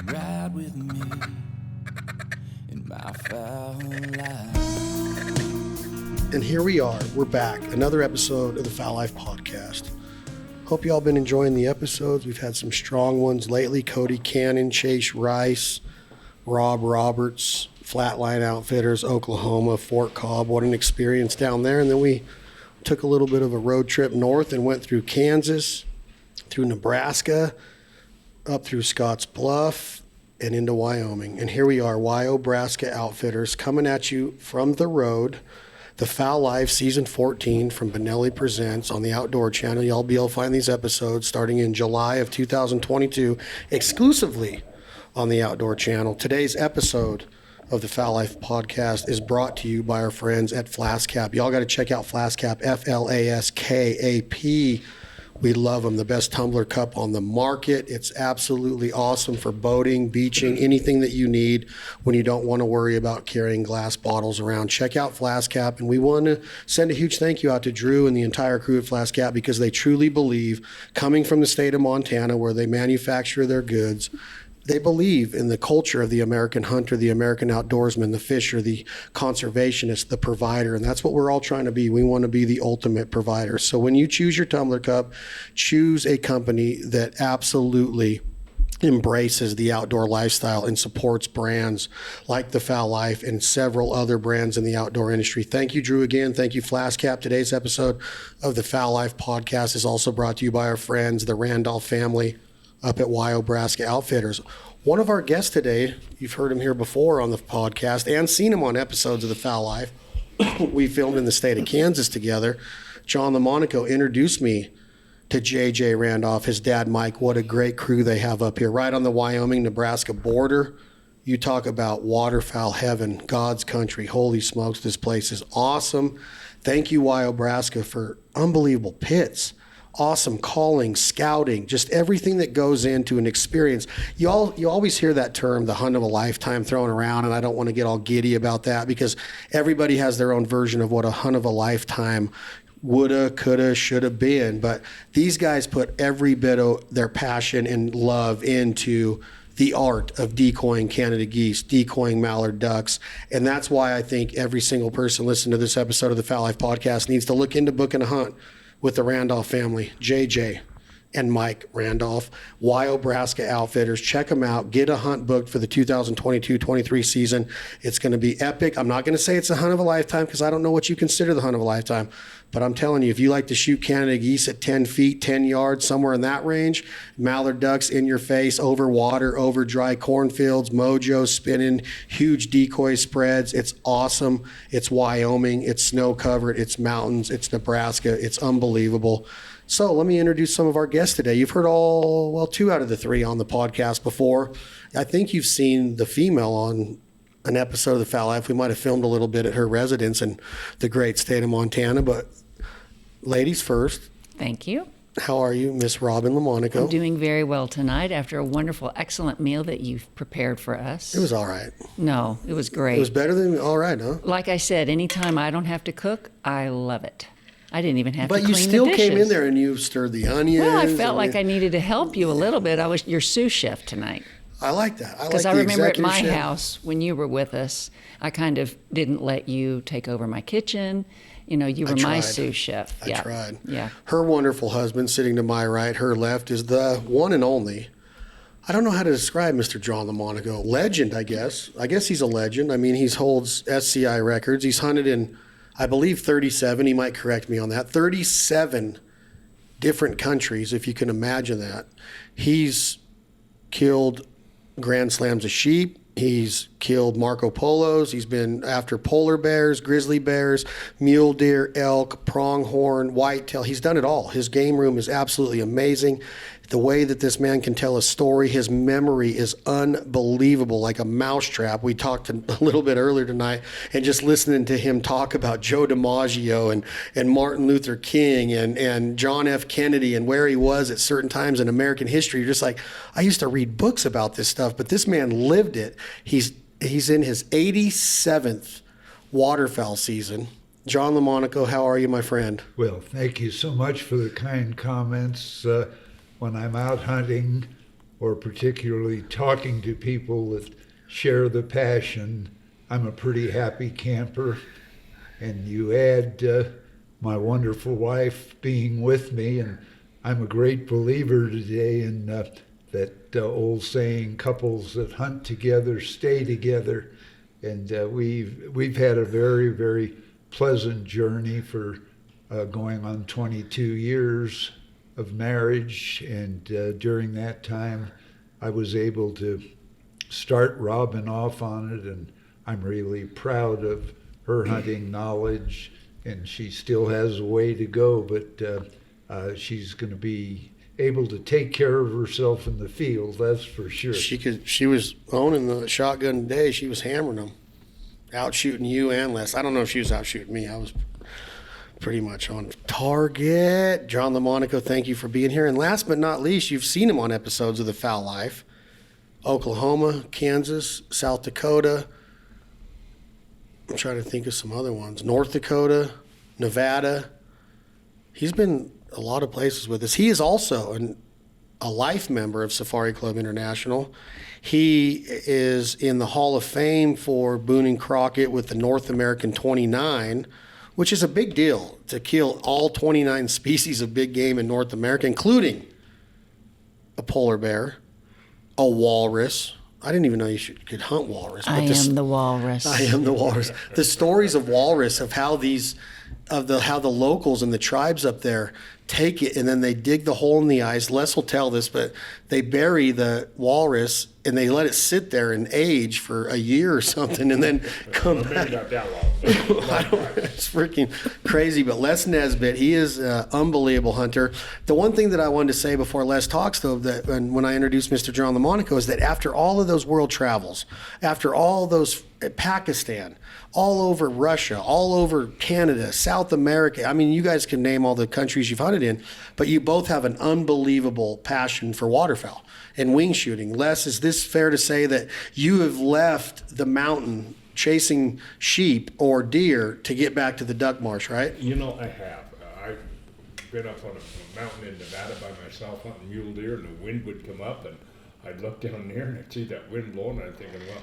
ride with me in my foul life. And here we are. We're back. Another episode of the Fowl Life Podcast. Hope you all been enjoying the episodes. We've had some strong ones lately. Cody Cannon, Chase Rice, Rob Roberts, Flatline Outfitters, Oklahoma, Fort Cobb. What an experience down there. And then we took a little bit of a road trip north and went through Kansas, through Nebraska, up through Scotts Bluff, and into Wyoming. And here we are, Wyobraska Outfitters, coming at you from the road. The Fowl Life Season 14 from Benelli Presents on the Outdoor Channel. Y'all be able to find these episodes starting in July of 2022 exclusively on the Outdoor Channel. Today's episode of the Fowl Life Podcast is brought to you by our friends at Flaskap. Y'all got to check out Flaskap, Flaskap. We love them. The best tumbler cup on the market. It's absolutely awesome for boating, beaching, anything that you need when you don't want to worry about carrying glass bottles around. Check out Flaskap. And we want to send a huge thank you out to Drew and the entire crew at Flaskap because they truly believe, coming from the state of Montana where they manufacture their goods, they believe in the culture of the American hunter, the American outdoorsman, the fisher, the conservationist, the provider, and that's what we're all trying to be. We want to be the ultimate provider. So when you choose your tumbler cup, choose a company that absolutely embraces the outdoor lifestyle and supports brands like the Fowl Life and several other brands in the outdoor industry. Thank you, Drew, again. Thank you, Flaskap. Today's episode of the Fowl Life Podcast is also brought to you by our friends, the Randolph family, up at Wyobraska Outfitters. One of our guests today, you've heard him here before on the podcast and seen him on episodes of the Fowl Life. We filmed in the state of Kansas together. John Lomonaco introduced me to JJ Randolph, his dad Mike. What a great crew they have up here, right on the Wyoming-Nebraska border. You talk about waterfowl heaven, God's country. Holy smokes, this place is awesome. Thank you, Wyobraska, for unbelievable pits. Awesome calling, scouting, just everything that goes into an experience. You always hear that term, the hunt of a lifetime, thrown around, and I don't want to get all giddy about that because everybody has their own version of what a hunt of a lifetime woulda, coulda, shoulda been. But these guys put every bit of their passion and love into the art of decoying Canada geese, decoying mallard ducks. And that's why I think every single person listening to this episode of the Fowl Life Podcast needs to look into booking a hunt with the Randolph family, JJ and Mike Randolph, Wyobraska Outfitters. Check them out. Get a hunt booked for the 2022-23 season. It's going to be epic. I'm not going to say it's a hunt of a lifetime because I don't know what you consider the hunt of a lifetime. But I'm telling you, if you like to shoot Canada geese at 10 feet, 10 yards, somewhere in that range, mallard ducks in your face, over water, over dry cornfields, mojo spinning, huge decoy spreads. It's awesome. It's Wyoming. It's snow-covered. It's mountains. It's Nebraska. It's unbelievable. So let me introduce some of our guests today. You've heard two out of the three on the podcast before. I think you've seen the female on an episode of the Fowl Life. We might have filmed a little bit at her residence in the great state of Montana, but ladies first. Thank you. How are you, Miss Robin Lomonaco? I'm doing very well tonight after a wonderful, excellent meal that you've prepared for us. It was all right. No, it was great. It was better than all right, huh? Like I said, anytime I don't have to cook, I love it. I didn't even have to clean the dishes. But you still came in there and you stirred the onions. Well, I felt like I needed to help you a little bit. I was your sous chef tonight. I like that. Because I remember at my house, when you were with us, I kind of didn't let you take over my kitchen. You know, you were my sous chef. I tried. Yeah. Her wonderful husband sitting to my right, her left, is the one and only. I don't know how to describe Mr. John Lomonaco. Legend, I guess. I guess he's a legend. I mean, he holds SCI records. He's hunted in, I believe, 37. He might correct me on that. 37 different countries, if you can imagine that. He's killed Grand Slams of sheep. He's killed Marco Polos. He's been after polar bears, grizzly bears, mule deer, elk, pronghorn, whitetail. He's done it all. His game room is absolutely amazing. The way that this man can tell a story, his memory is unbelievable, like a mousetrap. We talked a little bit earlier tonight, and just listening to him talk about Joe DiMaggio and Martin Luther King and John F. Kennedy and where he was at certain times in American history. You're just like, I used to read books about this stuff, but this man lived it. He's in his 87th waterfowl season. John Lomonaco, how are you, my friend? Well, thank you so much for the kind comments. When I'm out hunting or particularly talking to people that share the passion, I'm a pretty happy camper. And you add my wonderful wife being with me, and I'm a great believer today in that old saying, couples that hunt together stay together. And we've had a very, very pleasant journey for going on 22 years of marriage. And during that time, I was able to start Robin off on it, and I'm really proud of her hunting knowledge. And she still has a way to go, but she's going to be able to take care of herself in the field, that's for sure. She was owning the shotgun today. She was hammering them, out shooting you and Les. I don't know if she was out shooting me. I was pretty much on target. John Lomonaco, thank you for being here. And last but not least, you've seen him on episodes of The Fowl Life. Oklahoma, Kansas, South Dakota. I'm trying to think of some other ones. North Dakota, Nevada. He's been a lot of places with us. He is also a life member of Safari Club International. He is in the Hall of Fame for Boone and Crockett with the North American 29, which is a big deal to kill all 29 species of big game in North America, including a polar bear, a walrus. I didn't even know you could hunt walrus. I am the walrus. I am the walrus. The stories of walrus, of how the locals and the tribes up there take it and then they dig the hole in the ice. Les will tell this, but they bury the walrus and they let it sit there and age for a year or something and then come back. Maybe not that long. It's freaking crazy. But Les Naisbitt, he is an unbelievable hunter. The one thing that I wanted to say before Les talks, though, that when I introduced Mr. John Lomonaco, is that after all of those world travels, after all those Pakistan, all over Russia, all over Canada, South America. I mean, you guys can name all the countries you've hunted in, but you both have an unbelievable passion for waterfowl and wing shooting. Les, is this fair to say that you have left the mountain chasing sheep or deer to get back to the duck marsh, right? You know, I have. I've been up on a mountain in Nevada by myself hunting mule deer, and the wind would come up, and I'd look down there and I'd see that wind blowing, and I'm thinking, well,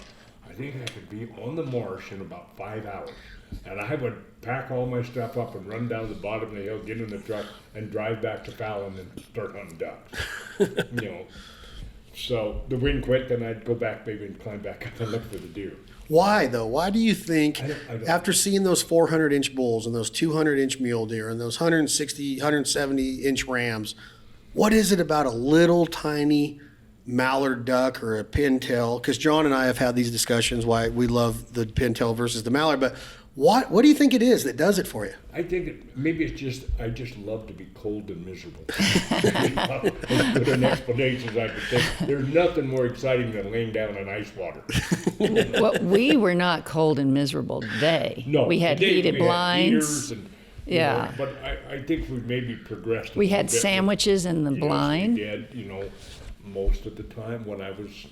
I think I could be on the marsh in about 5 hours. And I would pack all my stuff up and run down the bottom of the hill, get in the truck, and drive back to Fallon and start hunting ducks. You know, so the wind quit, then I'd go back maybe and climb back up and look for the deer. Why, though? Why do you think, I don't after seeing those 400-inch bulls and those 200-inch mule deer and those 160, 170-inch rams, what is it about a little tiny mallard duck or a pintail? Because John and I have had these discussions why we love the pintail versus the mallard, but what do you think it is that does it for you? I think maybe it's just, I just love to be cold and miserable. As good an explanation as I could think. There's nothing more exciting than laying down in ice water. Well, we were not cold and miserable today. No, we had today heated we had blinds. heaters and, Yeah. know, but I think we've maybe progressed. We a had little bit. sandwiches in the Yes, blind. we did, you know, most of the time when I was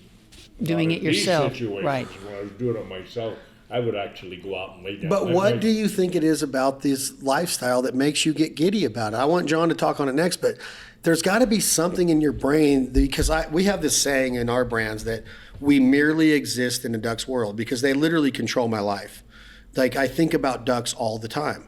Doing not it in these yourself, situations, right. when I was doing it myself, I would actually go out and lay down. But what do you think it is about this lifestyle that makes you get giddy about it? I want John to talk on it next, but there's got to be something in your brain, because we have this saying in our brands that we merely exist in a duck's world, because they literally control my life. Like, I think about ducks all the time.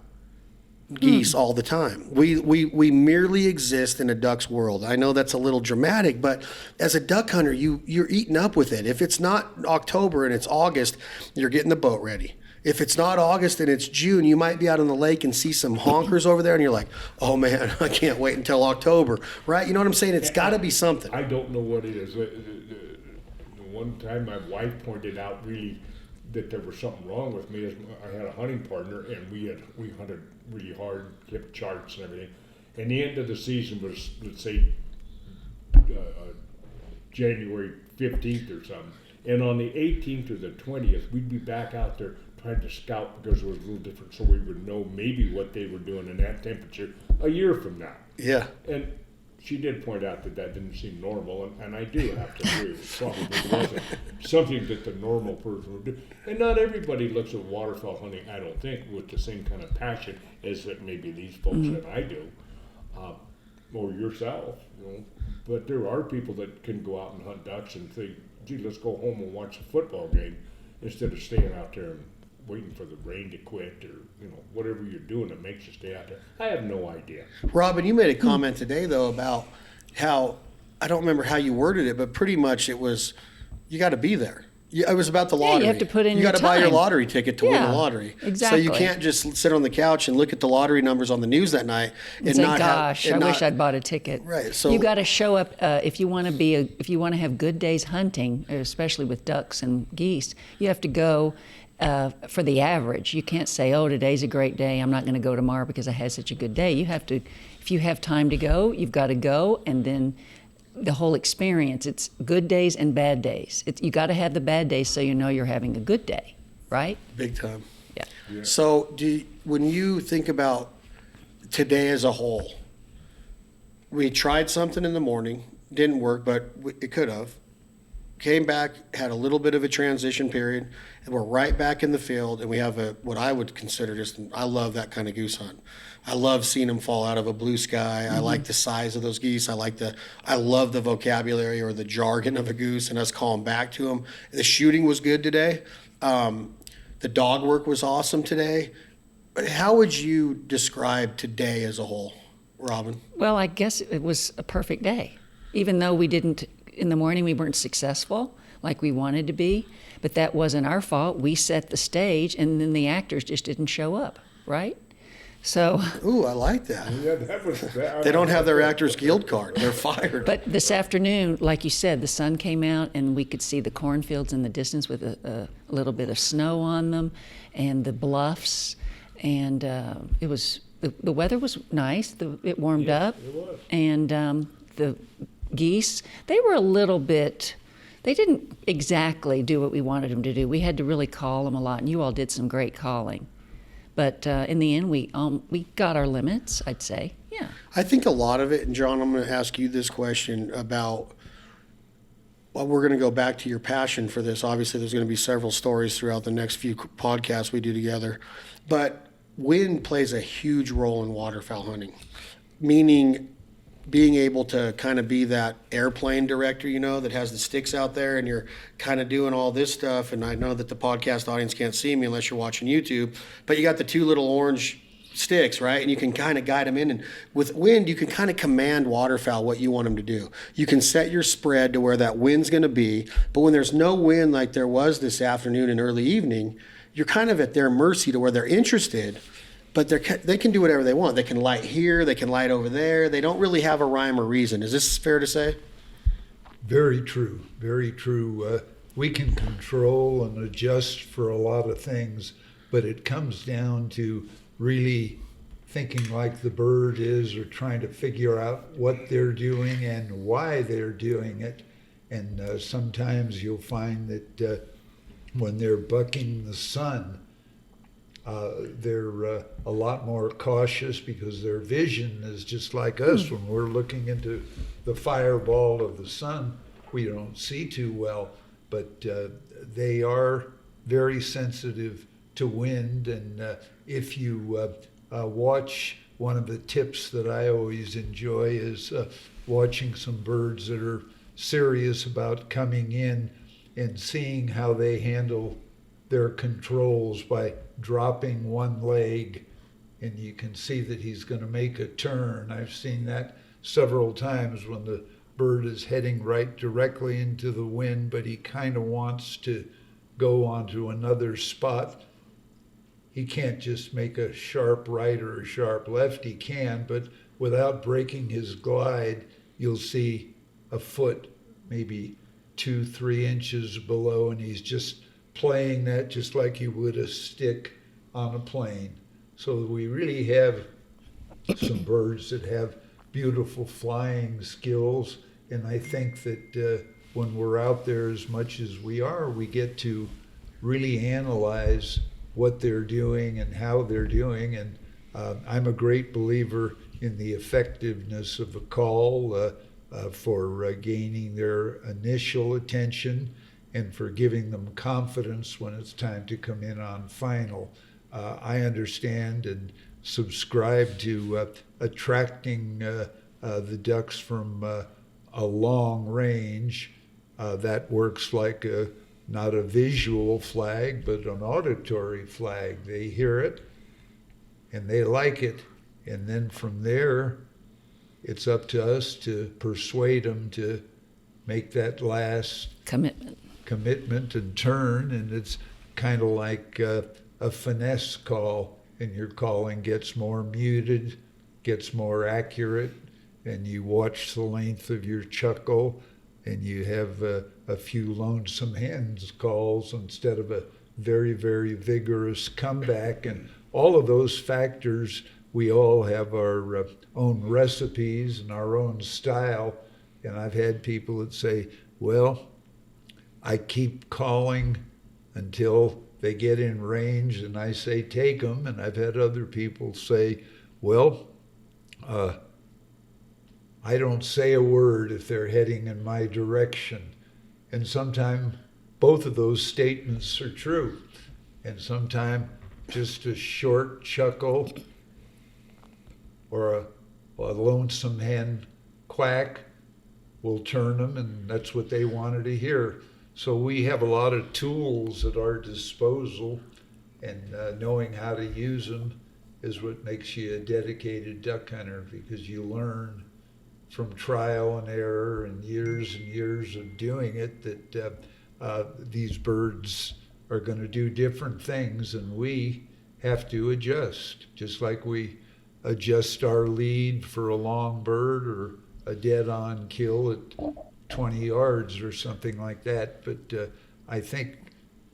Geese all the time. We merely exist in a duck's world. I know that's a little dramatic, but as a duck hunter, you're eating up with it. If it's not October and it's August, you're getting the boat ready. If it's not August and it's June, you might be out on the lake and see some honkers over there, and you're like, oh man, I can't wait until October, right? You know what I'm saying? It's got to be something. I don't know what it is. The one time my wife pointed out really that there was something wrong with me is I had a hunting partner, and we hunted really hard, kept charts and everything. And the end of the season was, let's say, January 15th or something. And on the 18th or the 20th, we'd be back out there trying to scout, because it was a little different, so we would know maybe what they were doing in that temperature a year from now. Yeah. And she did point out that didn't seem normal, and I do have to agree. It probably wasn't something that the normal person would do. And not everybody looks at waterfowl hunting, I don't think, with the same kind of passion as that maybe these folks that I do. or yourself, you know. But there are people that can go out and hunt ducks and think, gee, let's go home and watch a football game instead of staying out there and waiting for the rain to quit, or, you know, whatever you're doing that makes you stay out there. I have no idea. Robin, you made a comment today, though, about how, I don't remember how you worded it, but pretty much it was, you got to be there. It was about the lottery. you have to put in You your got to buy your time. lottery ticket to win Yeah, the lottery. exactly. So you can't just sit on the couch and look at the lottery numbers on the news that night and Say, not gosh, have. I wish I'd bought a ticket. Right, so- you got to show up if you want to if you want to have good days hunting, especially with ducks and geese. You have to go for the average. You can't say, oh, today's a great day, I'm not going to go tomorrow because I had such a good day. You have to, if you have time to go, you've got to go, and then the whole experience. It's good days and bad days. You got to have the bad days so you know you're having a good day, right? Big time. Yeah. So when you think about today as a whole, we tried something in the morning, didn't work, but it could have. Came back, had a little bit of a transition period, and we're right back in the field, and we have what I would consider I love that kind of goose hunt. I love seeing them fall out of a blue sky. I like the size of those geese. I love the vocabulary or the jargon of a goose and us calling back to them. The shooting was good today. The dog work was awesome today. But how would you describe today as a whole, Robin? Well, I guess it was a perfect day. Even though in the morning we weren't successful like we wanted to be, but that wasn't our fault. We set the stage, and then the actors just didn't show up, right? So. Ooh, I like that. Yeah, that was that. They don't have their Actors Guild card. They're fired. But this afternoon, like you said, the sun came out and we could see the cornfields in the distance with a little bit of snow on them, and the bluffs, and it was the weather was nice. It warmed up, it was. and the geese, they were a little bit. They didn't exactly do what we wanted them to do. We had to really call them a lot, and you all did some great calling. But in the end, we got our limits, I'd say. Yeah. I think a lot of it, and John, I'm going to ask you this question about, well, we're going to go back to your passion for this. Obviously, there's going to be several stories throughout the next few podcasts we do together. But wind plays a huge role in waterfowl hunting, meaning being able to kind of be that airplane director, that has the sticks out there and you're kind of doing all this stuff. And I know that the podcast audience can't see me unless you're watching YouTube, but you got the two little orange sticks, right? And you can kind of guide them in. And with wind, you can kind of command waterfowl what you want them to do. You can set your spread to where that wind's going to be. But when there's no wind like there was this afternoon and early evening, you're kind of at their mercy to where they're interested. But they can do whatever they want. They can light here, they can light over there. They don't really have a rhyme or reason. Is this fair to say? Very true, very true. We can control and adjust for a lot of things, but it comes down to really thinking like the bird is, or trying to figure out what they're doing and why they're doing it. And sometimes you'll find that when they're bucking the sun, they're a lot more cautious because their vision is just like us. When we're looking into the fireball of the sun, we don't see too well, but they are very sensitive to wind. And if you watch, one of the tips that I always enjoy is watching some birds that are serious about coming in and seeing how they handle their controls by dropping one leg, and you can see that he's going to make a turn. I've seen that several times when the bird is heading right directly into the wind, but he kind of wants to go onto another spot. He can't just make a sharp right or a sharp left. He can, but without breaking his glide, you'll see a foot, maybe 2-3 inches below, and he's just playing that just like you would a stick on a plane. So we really have some birds that have beautiful flying skills, and I think that when we're out there as much as we are, we get to really analyze what they're doing and how they're doing. And I'm a great believer in the effectiveness of a call for gaining their initial attention and for giving them confidence when it's time to come in on final. I understand and subscribe to attracting the ducks from a long range. That works like not a visual flag, but an auditory flag. They hear it and they like it. And then from there, it's up to us to persuade them to make that last commitment and turn. And it's kind of like a finesse call, and your calling gets more muted, gets more accurate, and you watch the length of your chuckle, and you have a few lonesome hens calls instead of a very, very vigorous comeback. And all of those factors, we all have our own recipes and our own style. And I've had people that say, well, I keep calling until they get in range and I say, take them. And I've had other people say, well, I don't say a word if they're heading in my direction. And sometimes both of those statements are true. And sometimes just a short chuckle or a lonesome hen quack will turn them, and that's what they wanted to hear. So we have a lot of tools at our disposal, and knowing how to use them is what makes you a dedicated duck hunter, because you learn from trial and error and years of doing it that these birds are going to do different things, and we have to adjust, just like we adjust our lead for a long bird or a dead-on kill at 20 yards or something like that. But I think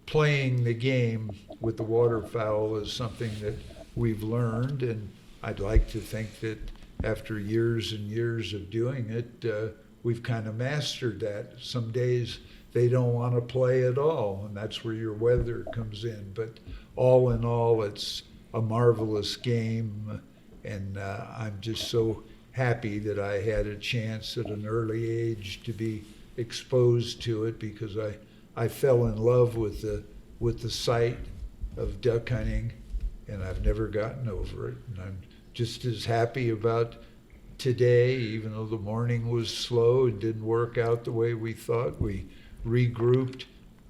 playing the game with the waterfowl is something that we've learned, and I'd like to think that after years and years of doing it, we've kind of mastered that. Some days they don't want to play at all, and that's where your weather comes in. But all in all, it's a marvelous game, and I'm just so happy that I had a chance at an early age to be exposed to it, because I fell in love with the sight of duck hunting, and I've never gotten over it. And I'm just as happy about today, even though the morning was slow and didn't work out the way we thought. We regrouped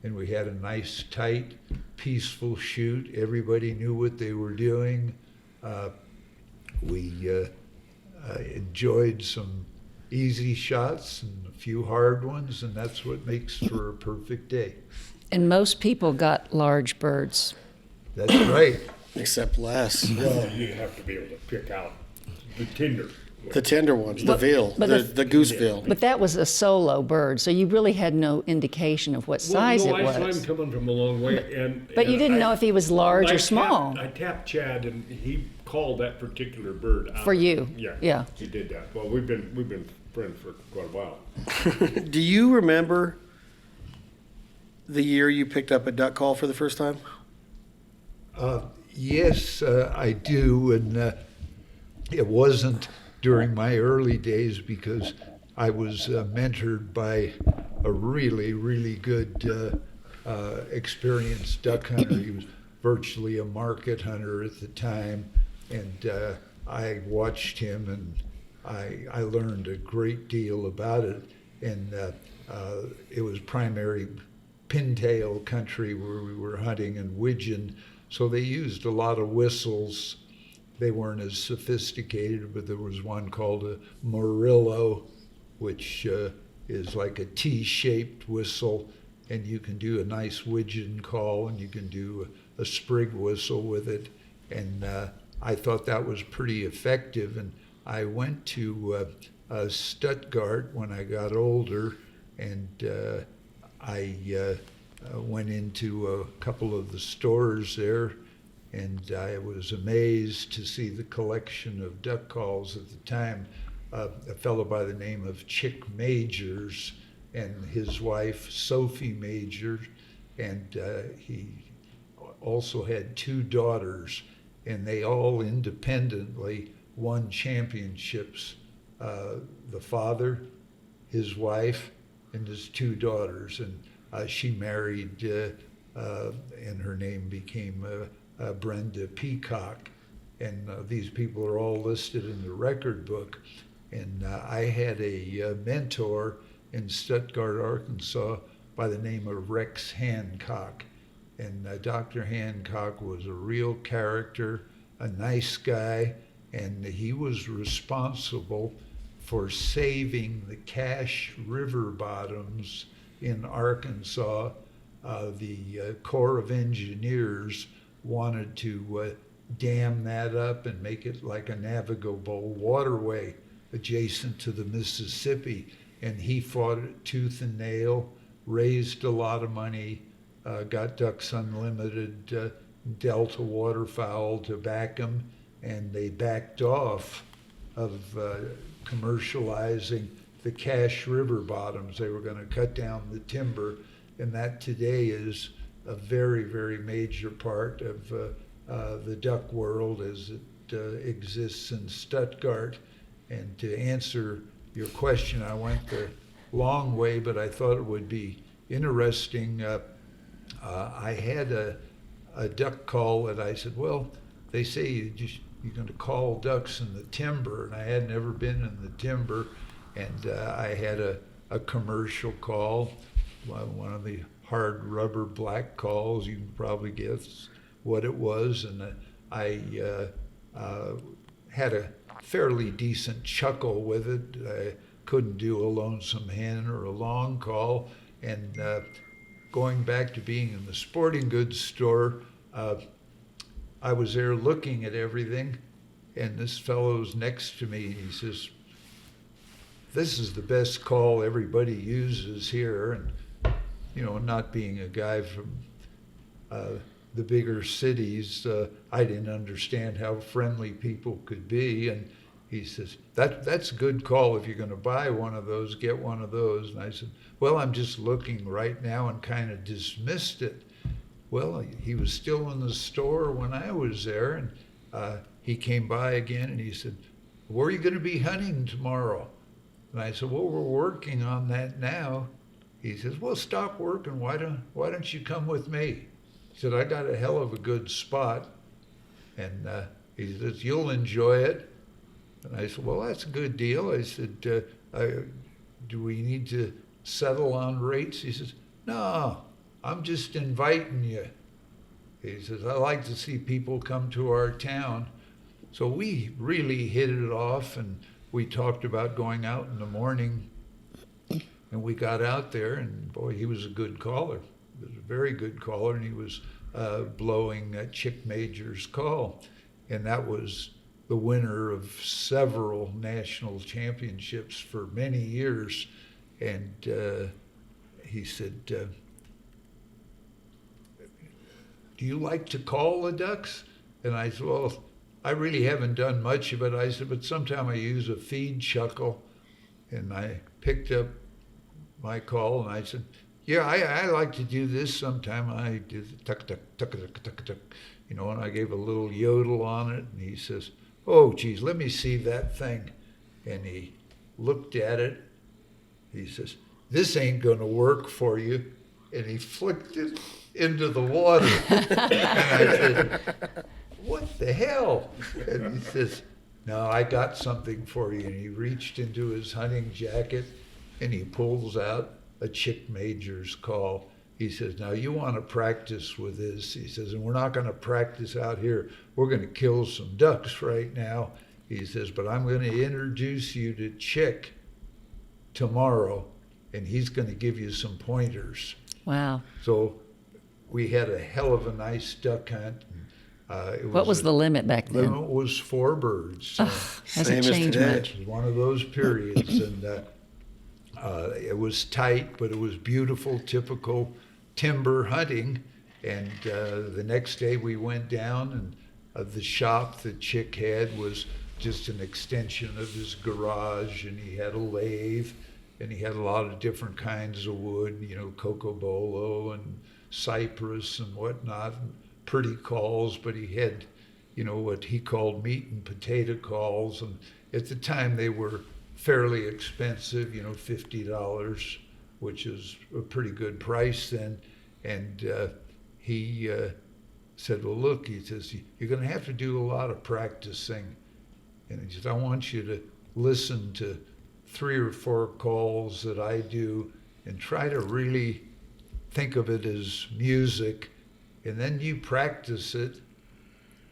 and we had a nice, tight, peaceful shoot. Everybody knew what they were doing. We enjoyed some easy shots and a few hard ones, and that's what makes for a perfect day. And most people got large birds. That's right. Except Les. Well, you have to be able to pick out the tender ones, the veal, the goose veal. But that was a solo bird, so you really had no indication of what size it was. I saw him coming from a long way, but you didn't know if he was large or small. I tapped Chad, and he called that particular bird out. For you? Yeah. He did that. Well, we've been friends for quite a while. Do you remember the year you picked up a duck call for the first time? Yes, I do, and it wasn't during my early days, because I was mentored by a really, really good experienced duck hunter. He was virtually a market hunter at the time, and I watched him, and I learned a great deal about it. And it was primary pintail country where we were hunting and widgeon, so they used a lot of whistles. They weren't as sophisticated, but there was one called a Murillo, which is like a T-shaped whistle, and you can do a nice widgeon call, and you can do a sprig whistle with it. And I thought that was pretty effective. And I went to Stuttgart when I got older, and I went into a couple of the stores there, and I was amazed to see the collection of duck calls at the time. A fellow by the name of Chick Majors and his wife Sophie Major, and he also had two daughters, and they all independently won championships. The father, his wife, and his two daughters, and she married, and her name became Brenda Peacock, and these people are all listed in the record book. And I had a mentor in Stuttgart, Arkansas, by the name of Rex Hancock. And Dr. Hancock was a real character, a nice guy, and he was responsible for saving the Cache River bottoms in Arkansas. The Corps of Engineers wanted to dam that up and make it like a navigable waterway adjacent to the Mississippi. And he fought it tooth and nail, raised a lot of money, got Ducks Unlimited, Delta Waterfowl to back him, and they backed off of commercializing the Cache River bottoms. They were going to cut down the timber, and that today is a very, very major part of the duck world as it exists in Stuttgart. And to answer your question, I went the long way, but I thought it would be interesting. I had a duck call that I said, well, they say you're going to call ducks in the timber, and I had never been in the timber, and I had a commercial call, one of the hard rubber black calls. You can probably guess what it was, and I had a fairly decent chuckle with it. I couldn't do a lonesome hen or a long call, and going back to being in the sporting goods store, I was there looking at everything, and this fellow's next to me, and he says, this is the best call everybody uses here. And, you know, not being a guy from the bigger cities, I didn't understand how friendly people could be. And he says, that's a good call. If you're going to buy one of those, get one of those. And I said, well, I'm just looking right now, and kind of dismissed it. Well, he was still in the store when I was there, and he came by again, and he said, where are you going to be hunting tomorrow? And I said, well, we're working on that now. He says, well, stop working. Why don't you come with me? He said, I got a hell of a good spot. And he says, you'll enjoy it. And I said, well, that's a good deal. I said, do we need to settle on rates? He says, no, I'm just inviting you. He says, I like to see people come to our town. So we really hit it off, and we talked about going out in the morning, and we got out there, and boy, he was a good caller. He was a very good caller, and he was blowing Chick Major's call. And that was the winner of several national championships for many years. And he said, do you like to call the ducks? And I said, well, I really haven't done much of it. I said, but sometime I use a feed chuckle. And I picked up my call, and I said, yeah, I like to do this sometime. I did tuck, tuck, tuck, tuck, tuck, tuck, you know, and I gave a little yodel on it. And he says, oh, geez, let me see that thing. And he looked at it. He says, this ain't going to work for you. And he flicked it into the water. And I said, what the hell? And he says, no, I got something for you. And he reached into his hunting jacket, and he pulls out a Chick Major's call. He says, now you want to practice with this. He says, and we're not going to practice out here. We're going to kill some ducks right now. He says, but I'm going to introduce you to Chick tomorrow, and he's going to give you some pointers. Wow. So we had a hell of a nice duck hunt. What was the limit back then? The limit was 4 birds. Hasn't Same as changed today. much. It was one of those periods, and it was tight, but it was beautiful, typical timber hunting. And the next day we went down, and the shop that Chick had was just an extension of his garage, and he had a lathe, and he had a lot of different kinds of wood, you know, cocobolo and cypress and whatnot, and pretty calls, but he had, you know, what he called meat and potato calls, and at the time they were fairly expensive, you know, $50, which is a pretty good price then. And he said, well, look, he says, you're going to have to do a lot of practicing. And he says, I want you to listen to 3 or 4 calls that I do and try to really think of it as music, and then you practice it,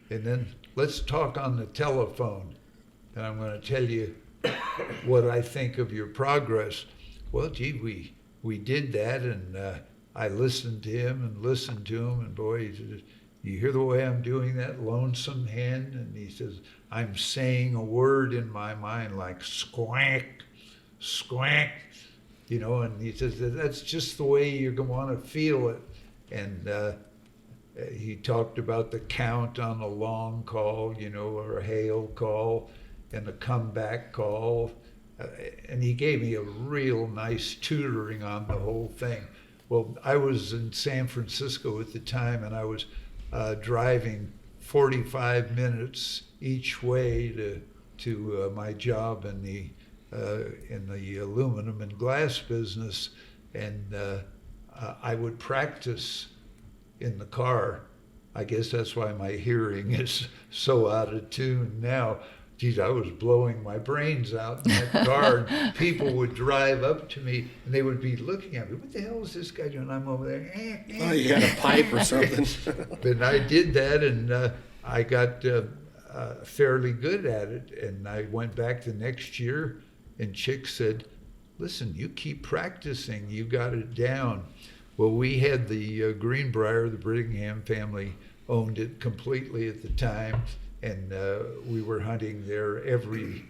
and then let's talk on the telephone, and I'm going to tell you what I think of your progress. Well, gee, we did that, and I listened to him and listened to him, and boy, he says, you hear the way I'm doing that lonesome hen? And he says, I'm saying a word in my mind like squank, squank, you know, and he says, that's just the way you're going to want to feel it. And he talked about the count on a long call, you know, or a hail call, and a comeback call. And he gave me a real nice tutoring on the whole thing. Well, I was in San Francisco at the time, and I was driving 45 minutes each way to my job in the aluminum and glass business, and I would practice in the car. I guess that's why my hearing is so out of tune now. Geez, I was blowing my brains out in that car. And people would drive up to me, and they would be looking at me. What the hell is this guy doing? I'm over there. Oh, you had a pipe or something. And I did that, and I got fairly good at it. And I went back the next year, and Chick said, listen, you keep practicing. You got it down. Well, we had the Greenbrier, the Brittingham family owned it completely at the time. And we were hunting there every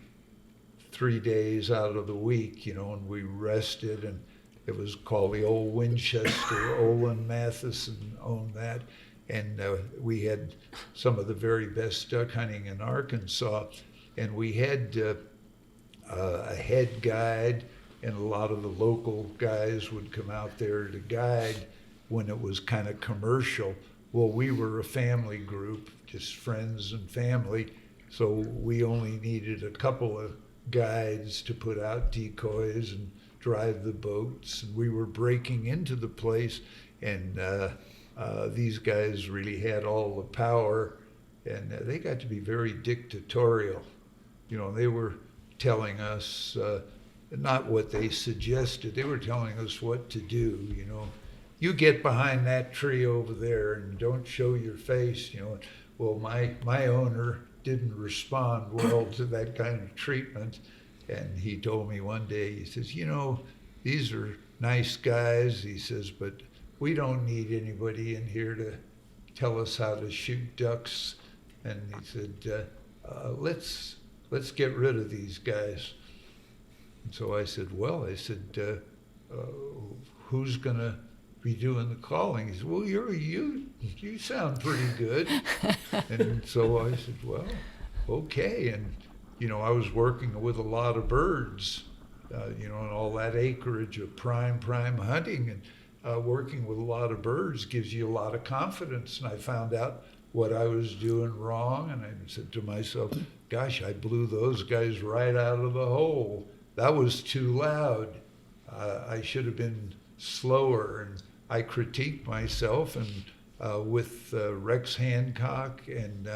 3 days out of the week, you know, and we rested, and it was called the Old Winchester. Olin Matheson owned that, and we had some of the very best duck hunting in Arkansas, and we had a head guide, and a lot of the local guys would come out there to guide when it was kind of commercial. Well, we were a family group, just friends and family, so we only needed a couple of guides to put out decoys and drive the boats, and we were breaking into the place, and these guys really had all the power, and they got to be very dictatorial. You know, they were telling us not what they suggested, they were telling us what to do, you know. You get behind that tree over there and don't show your face, you know. Well, my owner didn't respond well to that kind of treatment, and he told me one day, he says, you know, these are nice guys, he says, but we don't need anybody in here to tell us how to shoot ducks. And he said, let's get rid of these guys. And so I said, well, who's gonna be doing the calling? He said, well, you sound pretty good. And so I said, well, okay. And, you know, I was working with a lot of birds, you know, and all that acreage of prime hunting, and working with a lot of birds gives you a lot of confidence. And I found out what I was doing wrong, and I said to myself, gosh, I blew those guys right out of the hole. That was too loud. I should have been slower. And I critiqued myself, and with Rex Hancock and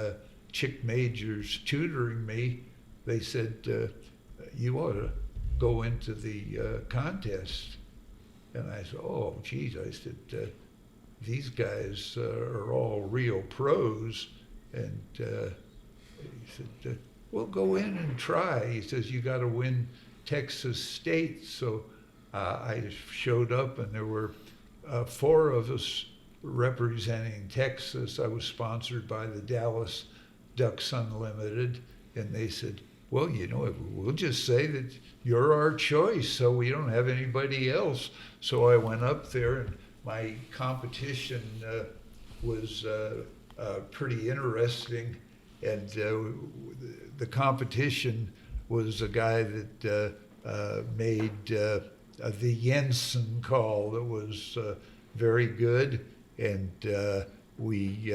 Chick Majors tutoring me, they said, you ought to go into the contest. And I said, oh, geez, I said, these guys are all real pros. And he said, well, go in and try. He says, you got to win Texas State. So I showed up, and there were 4 of us representing Texas. I was sponsored by the Dallas Ducks Unlimited, and they said, well, you know, we'll just say that you're our choice, so we don't have anybody else. So I went up there, and my competition was pretty interesting, and the competition was a guy that made the Jensen call that was very good, and we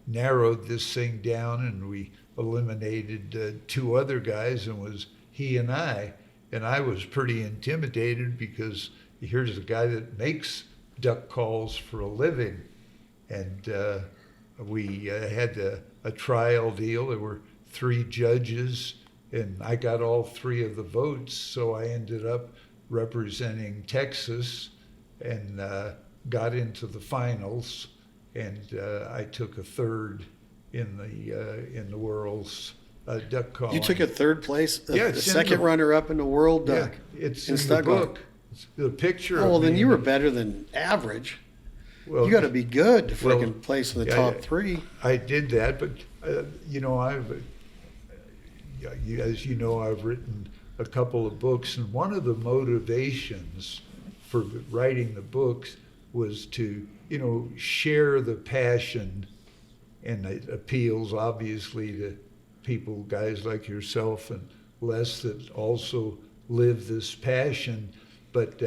narrowed this thing down, and we eliminated 2 other guys, and was he and I was pretty intimidated because here's a guy that makes duck calls for a living, and we had a trial deal. There were 3 judges, and I got all 3 of the votes, so I ended up representing Texas and got into the finals, and I took a 3rd in the world's duck calling. You took a 3rd place, Yeah, the second runner-up in the world Yeah, duck. it's in in the Stuttgart. book. It's the picture. Oh, well, of then me. you were better than average. Well, You got to be good to well, freaking place in the yeah, top yeah. 3. I did that, but as you know, I've written a couple of books, and one of the motivations for writing the books was to, share the passion, and it appeals obviously to people, guys like yourself and Les, that also live this passion. But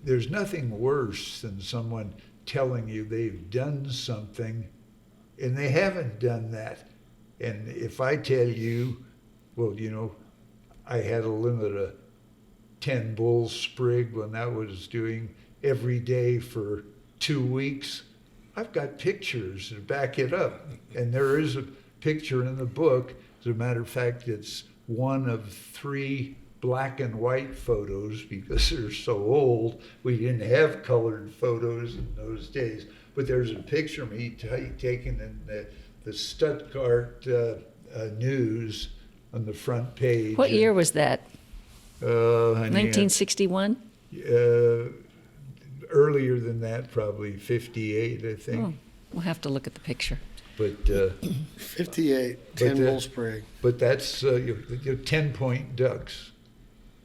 there's nothing worse than someone telling you they've done something and they haven't done that. And if I tell you, well, I had a limit of 10 bulls sprig when I was doing every day for 2 weeks, I've got pictures to back it up. And there is a picture in the book. As a matter of fact, it's one of 3 black and white photos because they're so old. We didn't have colored photos in those days. But there's a picture of me taken in the Stuttgart News on the front page. What year was that? Honey, 1961? Earlier than that, probably 58, I think. Oh, we'll have to look at the picture. But 58, 10 But, bull sprig. but that's 10-point ducks.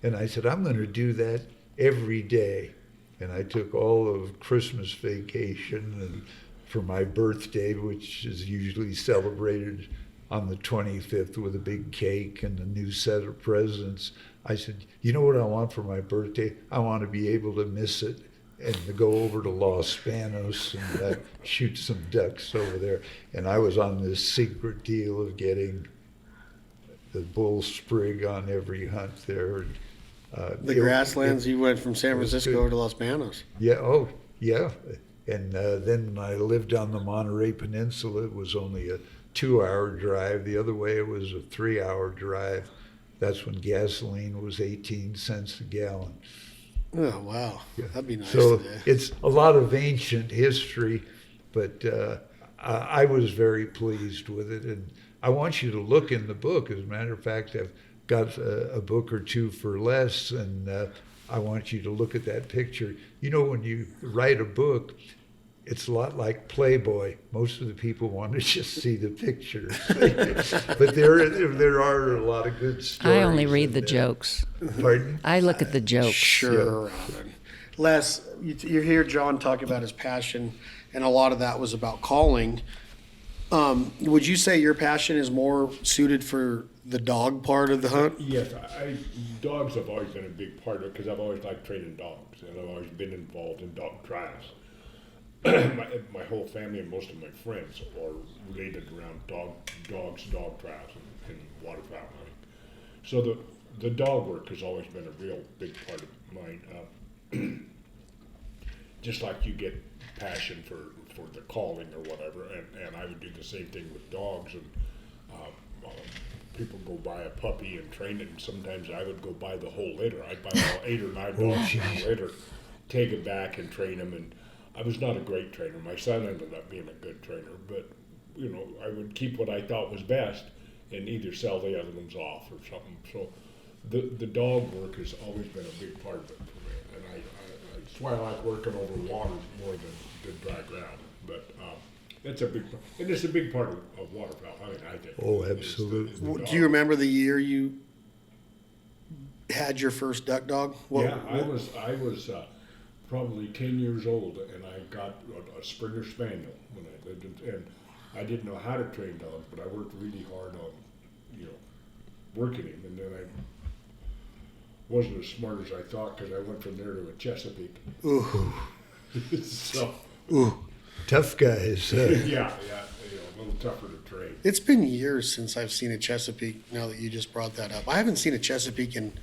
And I said, I'm going to do that every day. And I took all of Christmas vacation and for my birthday, which is usually celebrated on the 25th with a big cake and a new set of presents. I said, you know what I want for my birthday? I want to be able to miss it and to go over to Los Banos and shoot some ducks over there. And I was on this secret deal of getting the bull sprig on every hunt there. The grasslands, you went from San Francisco to Los Banos. Yeah, oh, yeah. And then when I lived on the Monterey Peninsula, it was only a 2-hour drive. The other way, it was a 3-hour drive. That's when gasoline was 18 cents a gallon. Oh, wow. Yeah. That'd be nice So today. it's a lot of ancient history, but I was very pleased with it. And I want you to look in the book. As a matter of fact, I've got a book or 2 for less, and I want you to look at that picture. When you write a book, it's a lot like Playboy. Most of the people want to just see the pictures. But there are a lot of good stories. I only read the in there. jokes. Pardon? I look at the jokes. Sure, Robin. Les, you hear John talk about his passion, and a lot of that was about calling. Would you say your passion is more suited for the dog part of the hunt? Yes, dogs have always been a big part of it because I've always liked training dogs, and I've always been involved in dog trials. my whole family and most of my friends are related around dogs, dog trials, and waterfowl hunting. So the dog work has always been a real big part of mine. Just like you get passion for the calling or whatever, and I would do the same thing with dogs. And people go buy a puppy and train it, and sometimes I would go buy the whole litter. I'd buy all 8 or 9 dogs in the litter, take it back and train them. And I was not a great trainer. My son ended up being a good trainer, but I would keep what I thought was best and either sell the other ones off or something. So the dog work has always been a big part of it for me, and that's why I like working over water more than dry ground. But it's a big part, and it's a big part of waterfowl hunting, I think. Oh, is the absolutely. dog. Do you remember the year you had your first duck dog? Yeah, I was probably 10 years old, and I got a Springer Spaniel when I lived and I didn't know how to train dogs, but I worked really hard on, working him, and then I wasn't as smart as I thought because I went from there to a Chesapeake. Ooh. So, Ooh. Tough guys. yeah, a little tougher to train. It's been years since I've seen a Chesapeake, now that you just brought that up. I haven't seen a Chesapeake in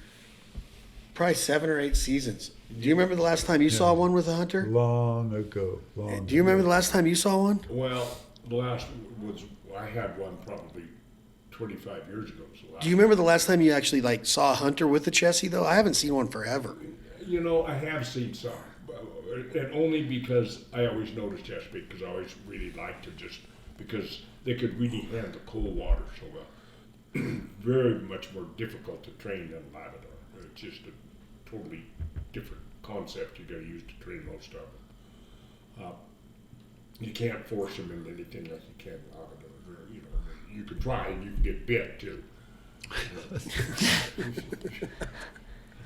probably 7 or 8 seasons. Do you remember the last time you saw one with a hunter? Long ago. Do you remember the last time you saw one? Well, the last was, I had one probably 25 years ago. So Do you remember the last time you actually like saw a hunter with a Chessie though? I haven't seen one forever. You know, I have seen some, and only because I always noticed Chesapeake, because I always really liked to just, because they could really handle cold water so well. Very much more difficult to train than Labrador. It's just a totally different concept you got to use to train most of them. You can't force them into anything like you can Labrador. You know, you can try and you can get bit too.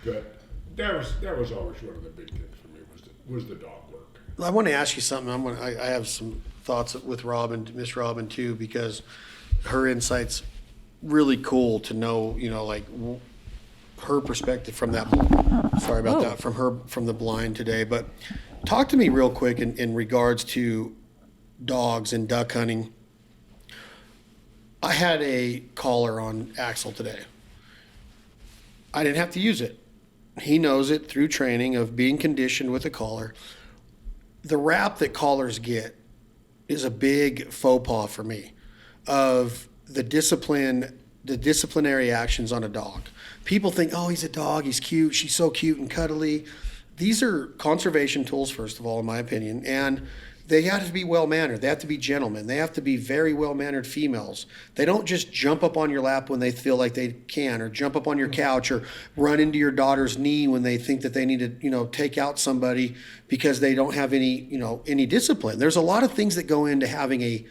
But that was always one of the big things for me was the dog work. I want to ask you something. I have some thoughts with Robin, Miss Robin too, because her insight's really cool to know. You know, like her perspective from that. Sorry about that. From the blind today, but talk to me real quick in regards to dogs and duck hunting. I had a collar on Axel today. I didn't have to use it. He knows it through training of being conditioned with a collar. The rap that collars get is a big faux pas for me of the disciplinary actions on a dog. People think, oh, he's a dog, he's cute, she's so cute and cuddly. These are conservation tools, first of all, in my opinion, and they have to be well-mannered. They have to be gentlemen. They have to be very well-mannered females. They don't just jump up on your lap when they feel like they can, or jump up on your couch, or run into your daughter's knee when they think that they need to, take out somebody because they don't have any discipline. There's a lot of things that go into having a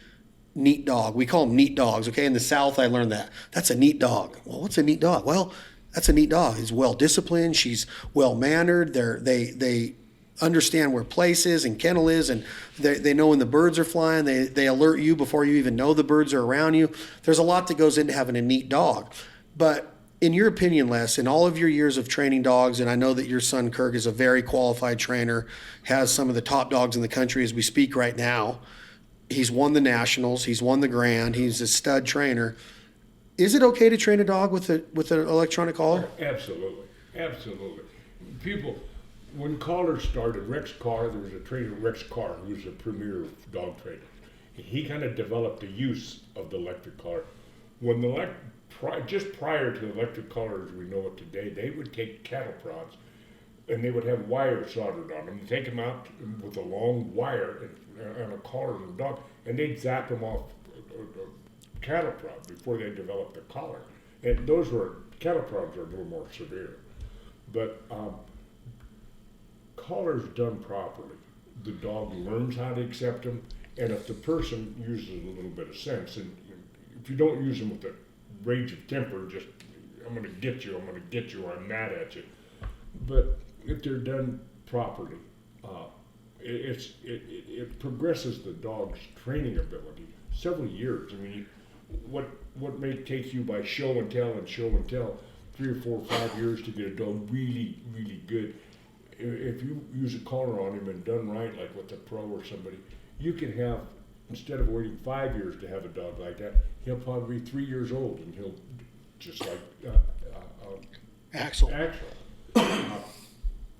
neat dog. We call them neat dogs, okay? In the South, I learned that. That's a neat dog. Well, what's a neat dog? Well, that's a neat dog. He's well-disciplined. She's well-mannered. They understand where place is and kennel is, and they know when the birds are flying. They alert you before you even know the birds are around you. There's a lot that goes into having a neat dog. But in your opinion, Les, in all of your years of training dogs, and I know that your son Kirk is a very qualified trainer, has some of the top dogs in the country as we speak right now. He's won the Nationals. He's won the Grand. He's a stud trainer. Is it okay to train a dog with an electronic collar? Absolutely. People, when collars started, Rex Carr, there was a trainer, Rex Carr, who was a premier dog trainer. He kind of developed the use of the electric collar. When just prior to electric collars we know it today, they would take cattle prods and they would have wire soldered on them. Take them out with a long wire and a collar on the dog, and they'd zap them off a cattle prod before they developed the collar. And cattle prods are a little more severe. But collars done properly, the dog learns how to accept them, and if the person uses a little bit of sense, and if you don't use them with a rage of temper, just I'm going to get you, or I'm mad at you. But if they're done properly, it progresses the dog's training ability several years. I mean, what may take you by show and tell, 3 or 4 or 5 years to get a dog really, really good. If you use a collar on him and done right, like with a pro or somebody, you can have, instead of waiting 5 years to have a dog like that, he'll probably be 3 years old, and he'll just like Axel.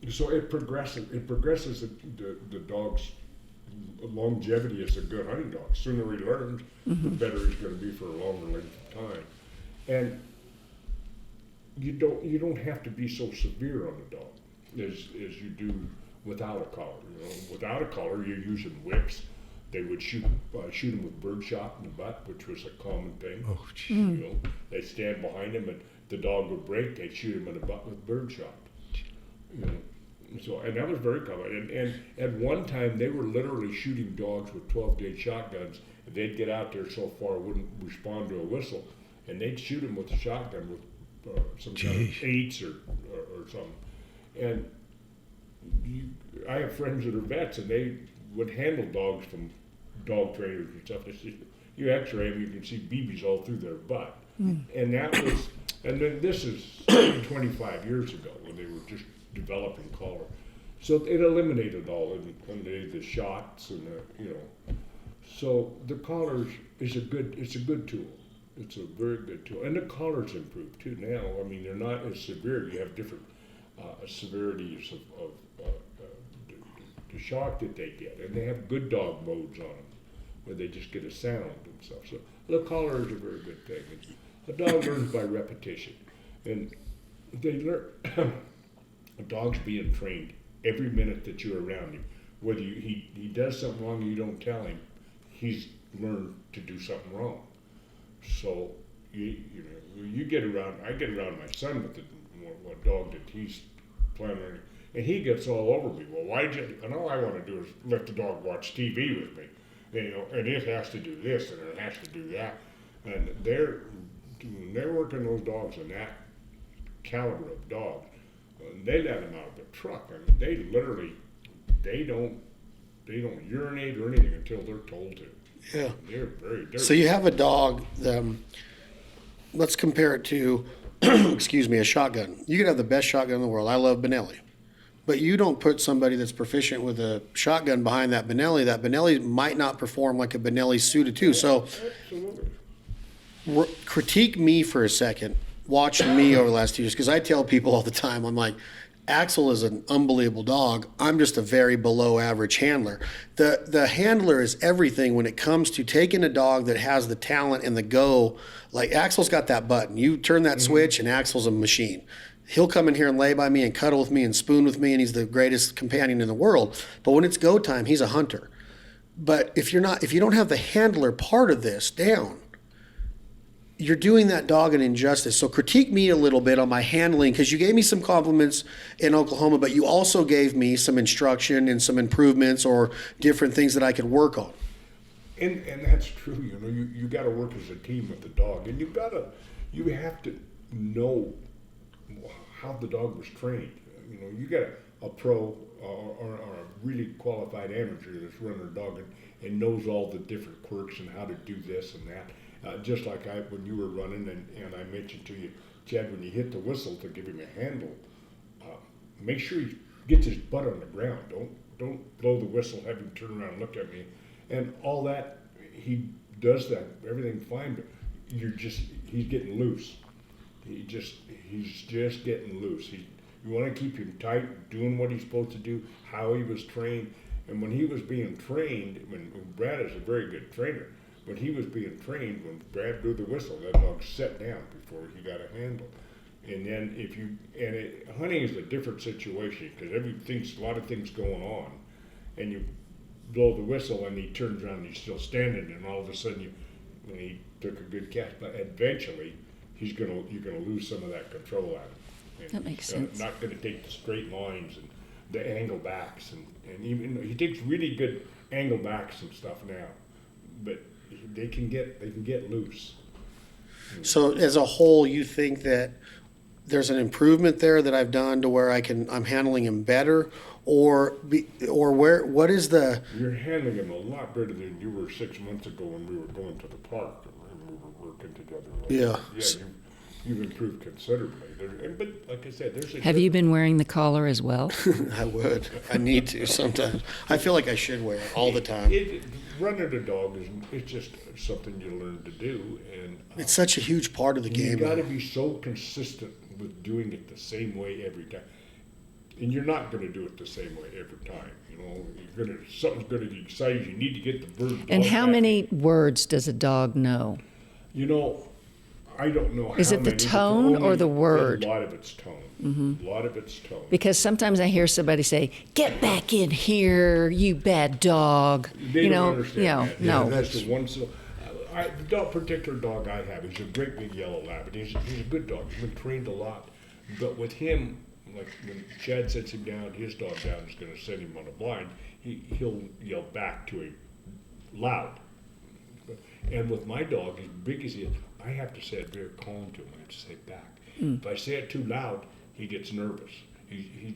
So it progresses. It progresses the dog's longevity as a good hunting dog. The sooner he learns, the better he's going to be for a longer length of time. And you don't have to be so severe on the dog as you do without a collar. Without a collar, you're using whips. They would shoot him with birdshot in the butt, which was a common thing. Oh, geez. They stand behind him, and the dog would break. They'd shoot him in the butt with birdshot. So, and that was very common. And at one time, they were literally shooting dogs with 12-gauge shotguns. And they'd get out there so far, wouldn't respond to a whistle, and they'd shoot them with a shotgun with some kind of 8s or something. And I have friends that are vets, and they would handle dogs from dog trainers and stuff. They said, you X-ray them, you can see BBs all through their butt. And that was, and then this is 25 years ago when they were just developing collar. So it eliminated all the shots and So the collars is a good tool. It's a very good tool, and the collars improved too now. I mean, they're not as severe. You have different severities of the shock that they get, and they have good dog modes on them where they just get a sound and stuff. So the collar is a very good thing. A dog learns by repetition, and they learn. A dog's being trained every minute that you're around him. Whether he does something wrong and you don't tell him, he's learned to do something wrong. So you get around. I get around my son with a dog that he's playing on, and he gets all over me. Well, why'd you? And all I want to do is let the dog watch TV with me, and it has to do this and it has to do that, and they're working those dogs in that caliber of dog. They let them out of the truck. I mean, they literally, they don't urinate or anything until they're told to. Yeah. They're very dirty. So you have a dog, let's compare it to, excuse me, a shotgun. You could have the best shotgun in the world. I love Benelli. But you don't put somebody that's proficient with a shotgun behind that Benelli. That Benelli might not perform like a Benelli suited to. So Absolutely. critique me for a second. Watch me over the last 2 years, because I tell people all the time, I'm like, Axel is an unbelievable dog. I'm just a very below average handler. The handler is everything when it comes to taking a dog that has the talent and the go. Like Axel's got that button. You turn that switch and Axel's a machine. He'll come in here and lay by me and cuddle with me and spoon with me, and he's the greatest companion in the world. But when it's go time, he's a hunter. But if you don't have the handler part of this down, you're doing that dog an injustice. So critique me a little bit on my handling, because you gave me some compliments in Oklahoma, but you also gave me some instruction and some improvements or different things that I could work on. And that's true. You got to work as a team with the dog, and you have to know how the dog was trained. You got a pro or a really qualified amateur that's running a dog and knows all the different quirks and how to do this and that. Just like when you were running, and I mentioned to you, Chad, when you hit the whistle to give him a handle, make sure he gets his butt on the ground. Don't blow the whistle, have him turn around and look at me, and all that. He does that, everything fine, but he's getting loose. He's just getting loose. You want to keep him tight, doing what he's supposed to do, how he was trained, and when he was being trained, when Brad is a very good trainer. When he was being trained, when Brad blew the whistle, that dog sat down before he got a handle. And then hunting is a different situation, because a lot of things going on, and you blow the whistle and he turns around and he's still standing, and all of a sudden when he took a good catch, but eventually you're gonna lose some of that control out of him. And That makes he's sense. not gonna take the straight lines and the angle backs, and even he takes really good angle backs and stuff now, but they can get loose. So as a whole, you think that there's an improvement there that I've done to where I'm handling him better, what is the? You're handling him a lot better than you were 6 months ago when we were going to the park and we were working together. Yeah. You've improved considerably. But like I said, Have you been wearing the collar as well? I would. I need to sometimes. I feel like I should wear it all the time. Running a dog it's just something you learn to do, and It's such a huge part of the you game. got to be so consistent with doing it the same way every time. And you're not going to do it the same way every time. Something's going to excite you. You need to get the bird. And how many words does a dog know? I don't know. Is it the tone or the word? A lot of it's tone. A lot of it's tone. Because sometimes I hear somebody say, "Get back in here, you bad dog." They don't understand that. No. That's the one. So, the particular dog I have is a great big yellow lab. He's a good dog. He's been trained a lot. But with him, like when Chad sets him down, his dog down is going to set him on a blind. He'll yell back to him loud. And with my dog, as big as he is, I have to say it very calm to him. I have to say it back. If I say it too loud, he gets nervous. He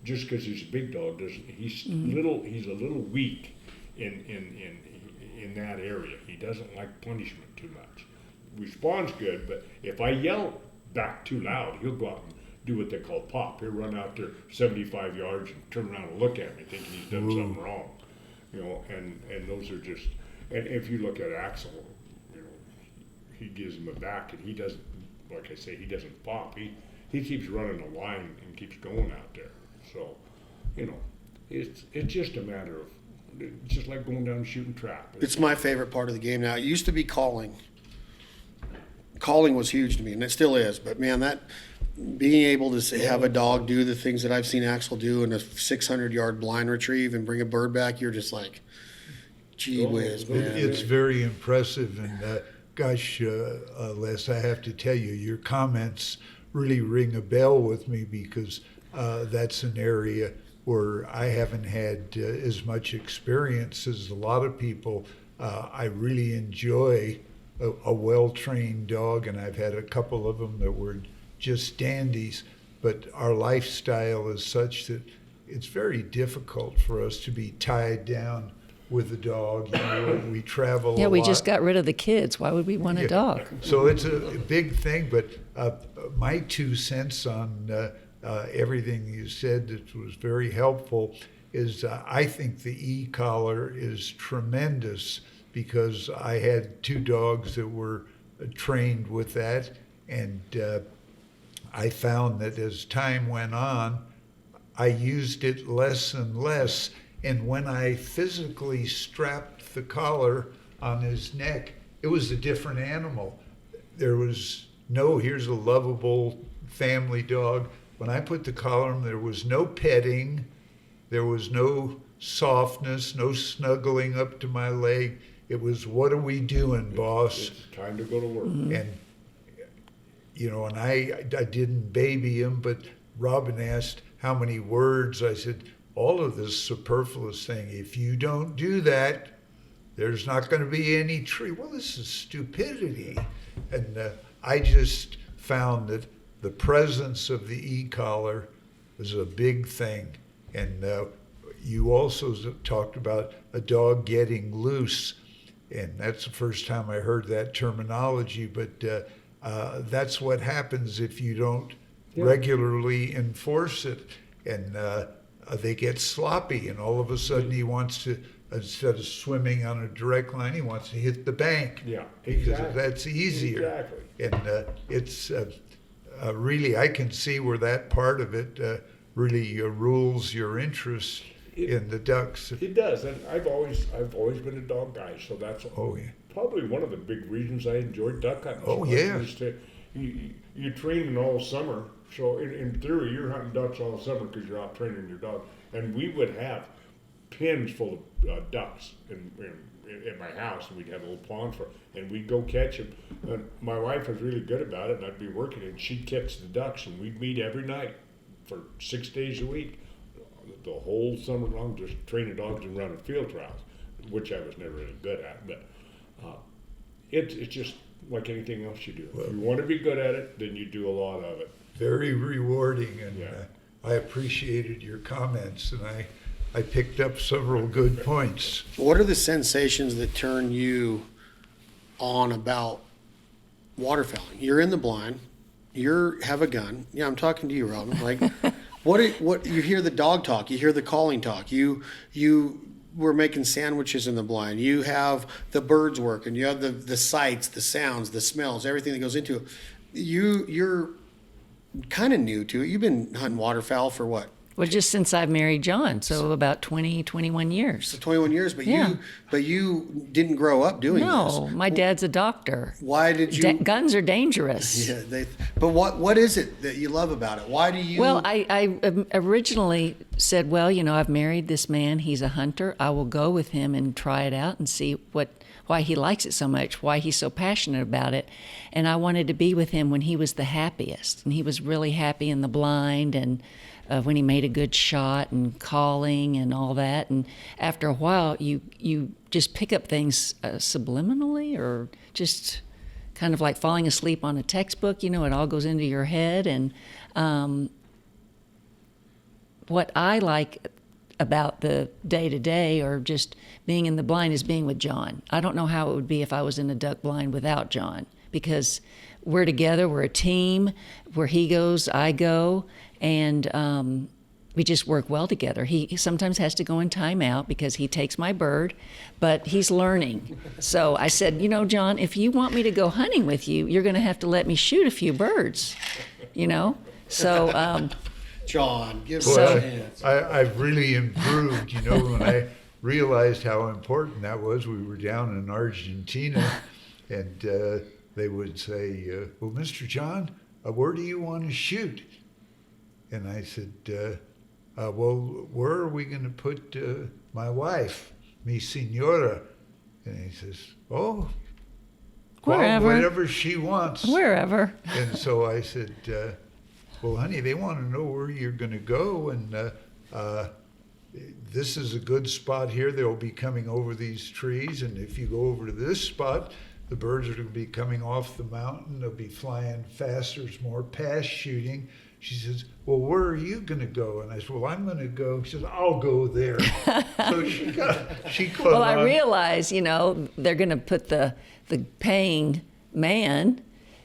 just because he's a big dog doesn't. He's a little weak in that area. He doesn't like punishment too much. Responds good, but if I yell back too loud, he'll go out and do what they call pop. He'll run out there 75 yards and turn around and look at me, thinking he's done something wrong. And those are just. And if you look at Axel, he gives him a back, and he doesn't. Like I say, he doesn't pop. He keeps running a line and keeps going out there. So, it's just a matter of. It's just like going down and shooting trap. It's my favorite part of the game now. It used to be calling. calling was huge to me, and it still is. But man, that being able to have a dog do the things that I've seen Axel do in a 600-yard blind retrieve and bring a bird back, you're just like, gee whiz, man. It's very impressive, and gosh, Les, I have to tell you, your comments really ring a bell with me, because that's an area where I haven't had as much experience as a lot of people. I really enjoy a well-trained dog, and I've had a couple of them that were just dandies, but our lifestyle is such that it's very difficult for us to be tied down with a dog. You know, we travel a lot. Yeah, we just got rid of the kids. Why would we want a dog? So it's a big thing, but my 2 cents on everything you said that was very helpful is I think the e-collar is tremendous, because I had 2 dogs that were trained with that, and I found that as time went on, I used it less and less. And when I physically strapped the collar on his neck, it was a different animal. There was no, here's a lovable family dog. When I put the collar on, there was no petting, there was no softness, no snuggling up to my leg. It was, what are we doing, boss? It's time to go to work. And, you know, and I didn't baby him, but Robin asked how many words. I said, all of this superfluous thing. If you don't do that, there's not going to be any tree. Well, this is stupidity. And I just found that the presence of the e-collar was a big thing. And you also talked about a dog getting loose. And that's the first time I heard that terminology. But that's what happens if you don't regularly enforce it. And they get sloppy, and all of a sudden he wants to, instead of swimming on a direct line, he wants to hit the bank. Yeah, because exactly. that's easier. Exactly. And it's really, I can see where that part of it really rules your interest in the ducks. It does, and I've always been a dog guy, so that's probably one of the big reasons I enjoyed duck hunting. Oh, so yeah. Is you train all summer, so in theory you're hunting ducks all summer because you're out training your dog. And we would have pens full of ducks in my house, and we'd have a little pond for, and we'd go catch them. And my wife was really good about it, and I'd be working, and she'd catch the ducks, and we'd meet every night for 6 days a week, the whole summer long, just training dogs and running field trials, which I was never really good at. But it's just like anything else you do. If you want to be good at it, then you do a lot of it. Very rewarding, and I appreciated your comments, and I picked up several good points. What are the sensations that turn you on about waterfowling? You're in the blind. You have a gun. Yeah, I'm talking to you, Robin. Like, what you hear the dog talk, you hear the calling talk. You were making sandwiches in the blind. You have the birds working. You have the sights, the sounds, the smells, everything that goes into it. You're kind of new to it. You've been hunting waterfowl for what? Well, just since I've married John, so about 20, 21 years. So 21 years, but Yeah. you didn't grow up doing this. No, my dad's a doctor. Why did you? Guns are dangerous. Yeah, but what is it that you love about it? Why do you? Well, I originally said, well, you know, I've married this man. He's a hunter. I will go with him and try it out and see why he likes it so much, why he's so passionate about it. And I wanted to be with him when he was the happiest. And he was really happy in the blind, and when he made a good shot and calling and all that. And after a while, you just pick up things subliminally, or just kind of like falling asleep on a textbook. You know, it all goes into your head. And what I like about the day-to-day, or just being in the blind, is being with John. I don't know how it would be if I was in a duck blind without John, because we're together, we're a team. Where he goes, I go, and we just work well together. He sometimes has to go in timeout because he takes my bird, but he's learning. So I said, you know, John, if you want me to go hunting with you, you're going to have to let me shoot a few birds, you know? So John, give Boy, us a chance. I've really improved. You know, when I realized how important that was, we were down in Argentina, and they would say, well, Mr. John, where do you want to shoot? And I said, well, where are we going to put my wife, mi senora? And he says, oh, Wherever. well, whatever she wants. Wherever. And so I said, well, honey, they want to know where you're going to go. And this is a good spot here. They'll be coming over these trees. And if you go over to this spot, the birds are going to be coming off the mountain. They'll be flying faster. There's more pass shooting. She says, well, where are you going to go? And I said, well, I'm going to go. She says, I'll go there. So she caught Well, on. I realize, you know, they're going to put the paying man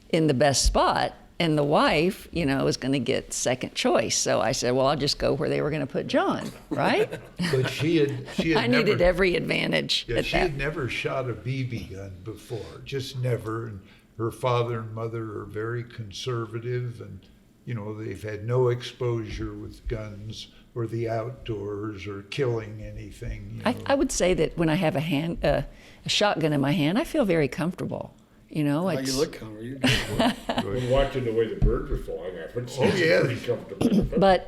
in the best spot, and the wife, you know, is going to get second choice. So I said, well, I'll just go where they were going to put John, right? But she had I needed every advantage Yeah, at she that. had never shot a BB gun before, just never. And her father and mother are very conservative, and you know they've had no exposure with guns or the outdoors or killing anything. You know. I would say that when I have a shotgun in my hand, I feel very comfortable. You know, Oh, it's, you look comfortable. You're good. When watching the way the birds are flying, I would say yeah. it's pretty comfortable. But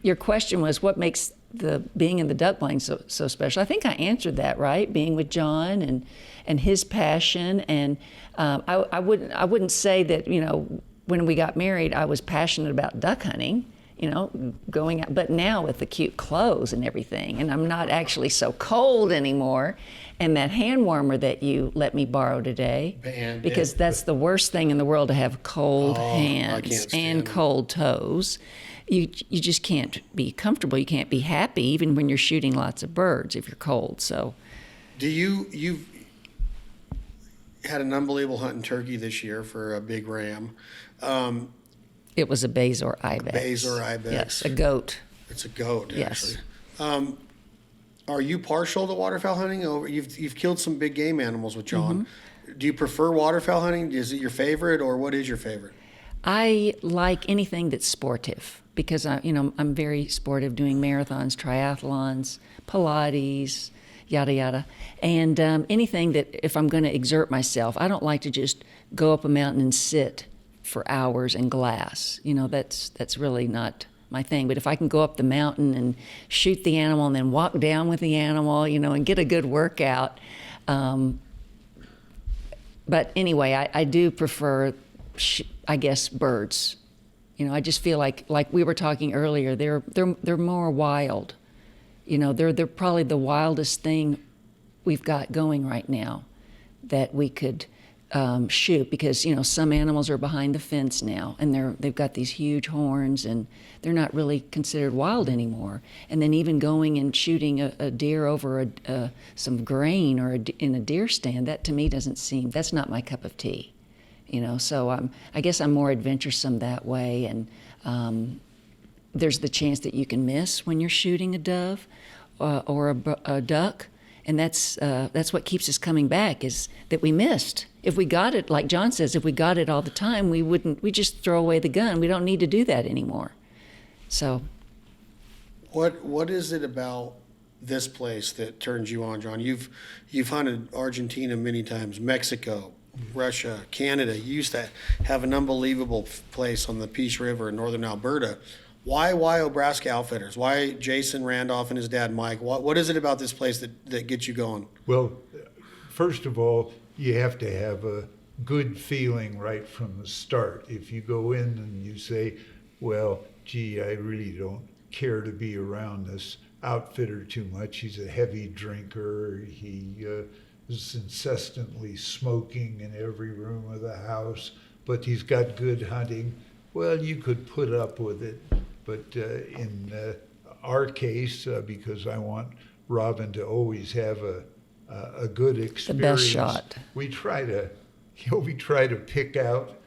your question was, what makes the being in the duck blind so special? I think I answered that, right? Being with John and his passion, and I wouldn't say that, you know, when we got married I was passionate about duck hunting, you know, going out, but now with the cute clothes and everything, and I'm not actually so cold anymore. And that hand warmer that you let me borrow today, because that's the worst thing in the world, to have cold hands and cold toes. You just can't be comfortable. You can't be happy even when you're shooting lots of birds if you're cold. So, You've had an unbelievable hunt in Turkey this year for a big ram. it was a Bazor ibex. Bazor ibex. Yes, a goat. It's a goat, Yes. actually. Are you partial to waterfowl hunting? You've killed some big game animals with John. Mm-hmm. Do you prefer waterfowl hunting? Is it your favorite, or what is your favorite? I like anything that's sportive because I'm very sportive, doing marathons, triathlons, Pilates, yada yada, and anything that if I'm going to exert myself, I don't like to just go up a mountain and sit for hours and glass. You know, that's really not my thing. But if I can go up the mountain and shoot the animal and then walk down with the animal, you know, and get a good workout. But anyway, I do prefer, I guess, birds. You know, I just feel like we were talking earlier, they're more wild. You know, they're probably the wildest thing we've got going right now that we could shoot, because you know some animals are behind the fence now and they've got these huge horns and they're not really considered wild anymore. And then even going and shooting a deer over some grain or in a deer stand, that to me that's not my cup of tea. You know, so I guess I'm more adventuresome that way, and there's the chance that you can miss when you're shooting a dove or a duck. And that's what keeps us coming back, is that we missed. If we got it, like John says, if we got it all the time, we just throw away the gun. We don't need to do that anymore. So, What is it about this place that turns you on, John? You've hunted Argentina many times, Mexico, Russia, Canada. You used to have an unbelievable place on the Peace River in northern Alberta. Why Wyobraska Outfitters? Why Jason Randolph and his dad Mike? What is it about this place that gets you going? Well, first of all, you have to have a good feeling right from the start. If you go in and you say, well, gee, I really don't care to be around this outfitter too much. He's a heavy drinker. He is incessantly smoking in every room of the house, but he's got good hunting. Well, you could put up with it. But in our case, because I want Robin to always have a good experience, the best shot. We try to pick out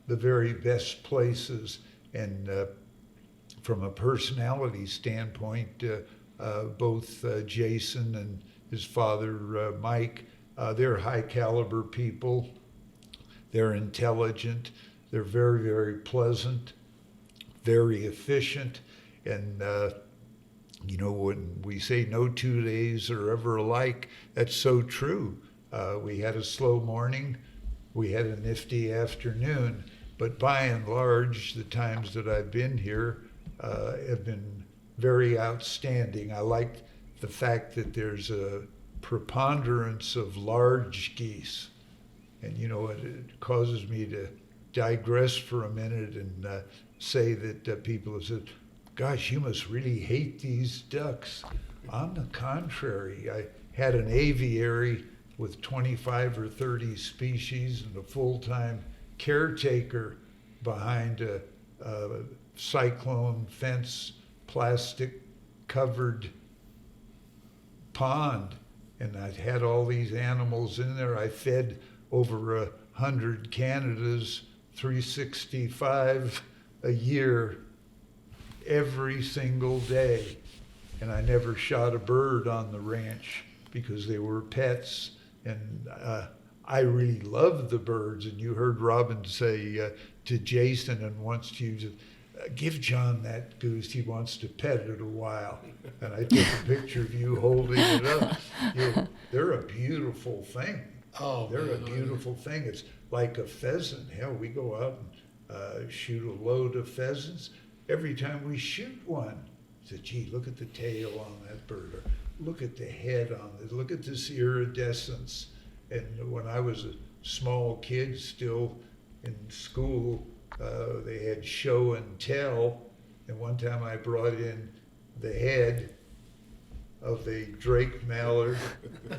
the very best places, and from a personality standpoint, both Jason and his father Mike, they're high caliber people. They're intelligent. They're very, very pleasant. Very efficient, and you know, when we say no 2 days are ever alike, that's so true. We had a slow morning. we had a nifty afternoon. But by and large, the times that I've been here have been very outstanding. I like the fact that there's a preponderance of large geese. And you know, it causes me to digress for a minute and say that people have said, gosh, you must really hate these ducks. On the contrary, I had an aviary with 25 or 30 species and a full-time caretaker behind a cyclone fence, plastic covered pond. And I had all these animals in there. I fed over 100 Canadas, 365 a year, every single day. And I never shot a bird on the ranch because they were pets. And I really love the birds. And you heard Robin say to Jason and wants to use it, give John that goose, he wants to pet it a while. And I took a picture of you holding it up. They're a beautiful thing. Oh, They're man, a beautiful thing. It's like a pheasant. Hell, we go out and shoot a load of pheasants. Every time we shoot one, I say, gee, look at the tail on that bird, or look at the head on it, look at this iridescence. And when I was a small kid still in school, they had show and tell. And one time I brought in the head of a drake mallard,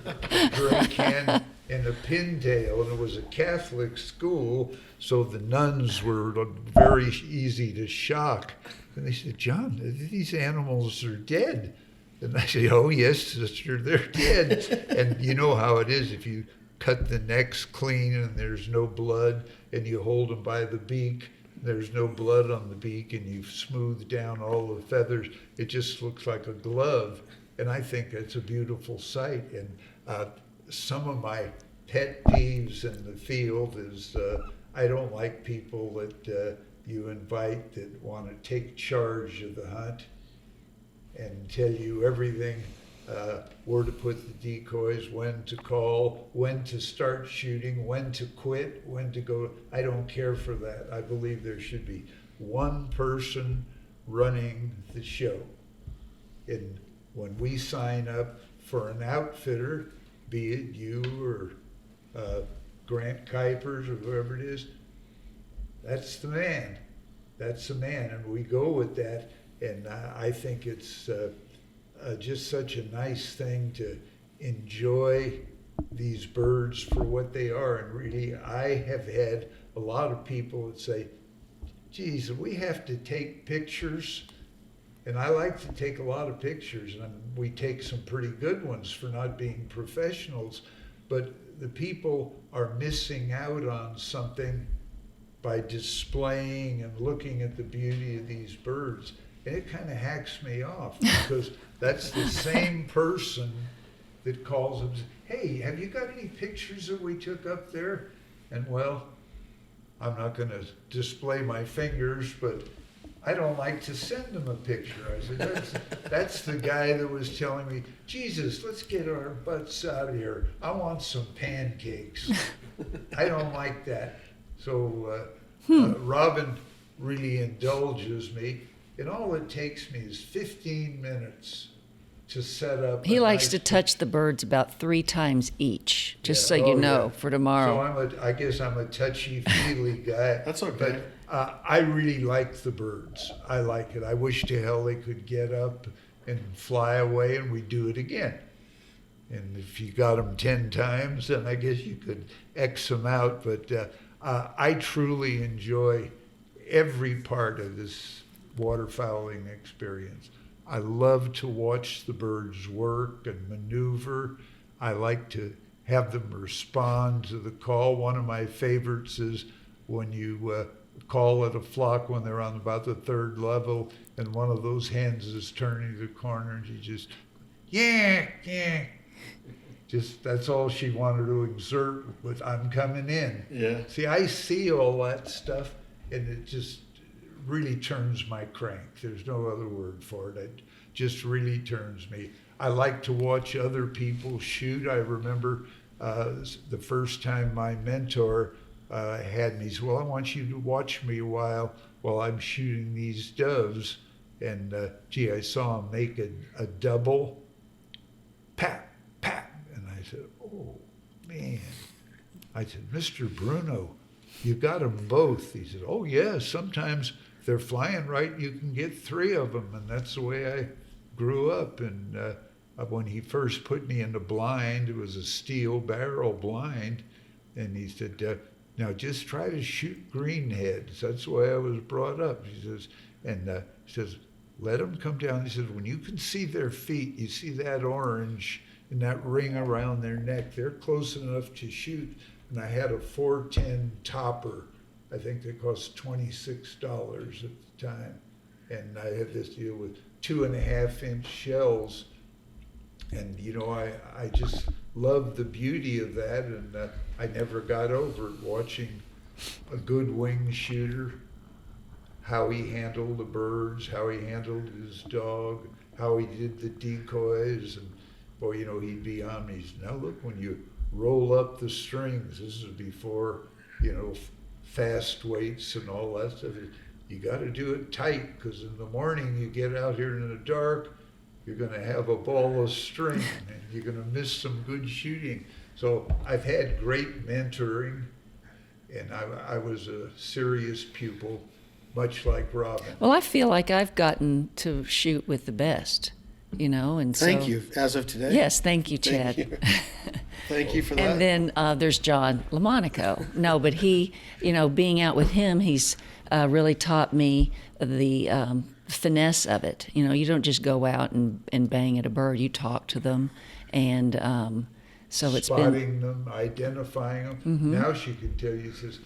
a drake hen, and a pintail. And it was a Catholic school, so the nuns were very easy to shock. And they said, John, these animals are dead. And I said, oh, yes, sister, they're dead. And you know how it is if you cut the necks clean and there's no blood, and you hold them by the beak, there's no blood on the beak, and you've smoothed down all the feathers. It just looks like a glove. And I think it's a beautiful sight. And some of my pet peeves in the field is I don't like people that you invite that want to take charge of the hunt and tell you everything, where to put the decoys, when to call, when to start shooting, when to quit, when to go. I don't care for that. I believe there should be one person running the show. And when we sign up for an outfitter, be it you or Grant Kuipers or whoever it is, that's the man. That's the man, and we go with that. And I think it's just such a nice thing to enjoy these birds for what they are. And really, I have had a lot of people that say, geez, we have to take pictures. And I like to take a lot of pictures, and we take some pretty good ones for not being professionals. But the people are missing out on something by displaying and looking at the beauty of these birds. And it kind of hacks me off, because that's the same person that calls them, hey, have you got any pictures that we took up there? And well, I'm not going to display my fingers, but I don't like to send them a picture. I said, that's the guy that was telling me, Jesus, let's get our butts out of here. I want some pancakes. I don't like that. So Robin really indulges me. And all it takes me is 15 minutes to set up. He likes to touch the birds about 3 times each, just so you know, for tomorrow. So I guess I'm a touchy-feely guy. That's okay. But I really like the birds. I like it. I wish to hell they could get up and fly away, and we do it again. And if you got them 10 times, then I guess you could X them out. But I truly enjoy every part of this waterfowling experience. I love to watch the birds work and maneuver. I like to have them respond to the call. One of my favorites is when you call at a flock when they're on about the 3rd level, and one of those hens is turning the corner, and she just, yeah. Just, that's all she wanted to exert, but I'm coming in. Yeah. See, I see all that stuff, and it just really turns my crank. There's no other word for it. It just really turns me. I like to watch other people shoot. I remember The first time my mentor had me, he said, well, I want you to watch me while I'm shooting these doves. And gee, I saw him make a double, pat, pat. And I said, oh, man. I said, Mr. Bruno, you got them both. He said, oh, yeah, sometimes if they're flying right, you can get 3 of them. And that's the way I grew up. And when he first put me in the blind, it was a steel barrel blind. And he said, now just try to shoot greenheads. That's the way I was brought up. He says, he says, let them come down. He says, when you can see their feet, you see that orange and that ring around their neck, they're close enough to shoot. And I had a 410 topper. I think they cost $26 at the time. And I had this deal with 2.5-inch shells. And, you know, I just loved the beauty of that. And I never got over it, watching a good wing shooter, how he handled the birds, how he handled his dog, how he did the decoys. And, boy, you know, he'd be on me. He said, now look, when you roll up the strings, this is before, you know, fast weights and all that stuff. You got to do it tight, because in the morning you get out here in the dark, you're going to have a ball of string and you're going to miss some good shooting. So I've had great mentoring, and I was a serious pupil, much like Robin. Well, I feel like I've gotten to shoot with the best, you know, and so. Thank you, as of today. Yes, thank you, Chad. Thank you. Thank you for that. And then there's John Lomonaco. No, but he, you know, being out with him, he's really taught me the finesse of it. You know, you don't just go out and bang at a bird. You talk to them, and so it's spotting them, identifying them. Mm-hmm. Now she can tell you, she says,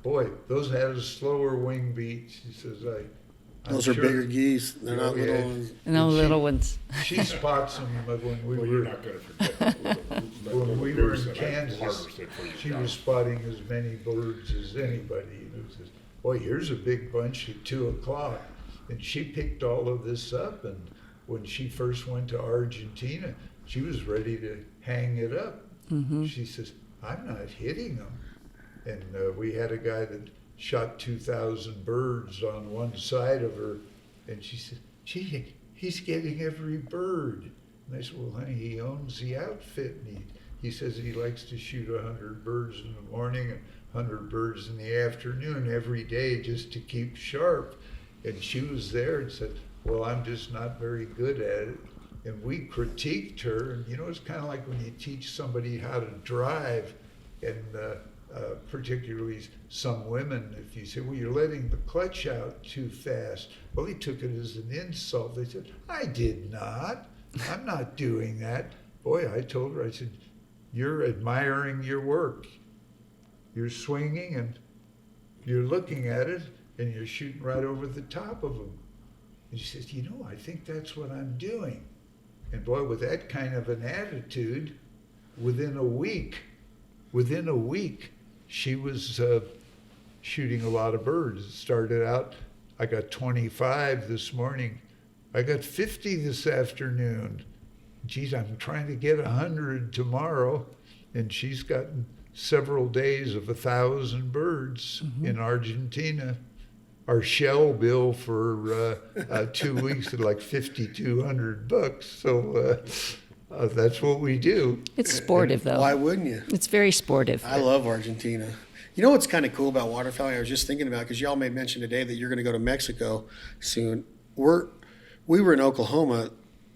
boy, those had a slower wing beat. She says, those are bigger geese. They're not little ones. No little ones. She spots them when we were. You're not going to forget. When we were in Kansas, she was spotting as many birds as anybody. And it says, boy, here's a big bunch at 2:00. And she picked all of this up. And when she first went to Argentina, she was ready to hang it up. Mm-hmm. She says, I'm not hitting them. And we had a guy that shot 2,000 birds on one side of her. And she said, gee, he's getting every bird. And I said, well, honey, he owns the outfit. And he says he likes to shoot 100 birds in the morning and 100 birds in the afternoon every day just to keep sharp. And she was there and said, well, I'm just not very good at it. And we critiqued her. And, you know, it's kind of like when you teach somebody how to drive, and particularly some women, if you say, well, you're letting the clutch out too fast. Well, he took it as an insult. They said, I did not. I'm not doing that. Boy, I told her, I said, you're admiring your work. You're swinging and you're looking at it and you're shooting right over the top of them. And she says, you know, I think that's what I'm doing. And boy, with that kind of an attitude, within a week, she was shooting a lot of birds. It started out, I got 25 this morning. I got 50 this afternoon. Geez, I'm trying to get 100 tomorrow. And she's gotten several days of 1,000 birds in Argentina. Our shell bill for 2 weeks is like $5,200. So that's what we do. It's sportive, though. Why wouldn't you? It's very sportive. I love Argentina. You know what's kind of cool about waterfowling? I was just thinking about, because y'all made mention today that you're going to go to Mexico soon. We were in Oklahoma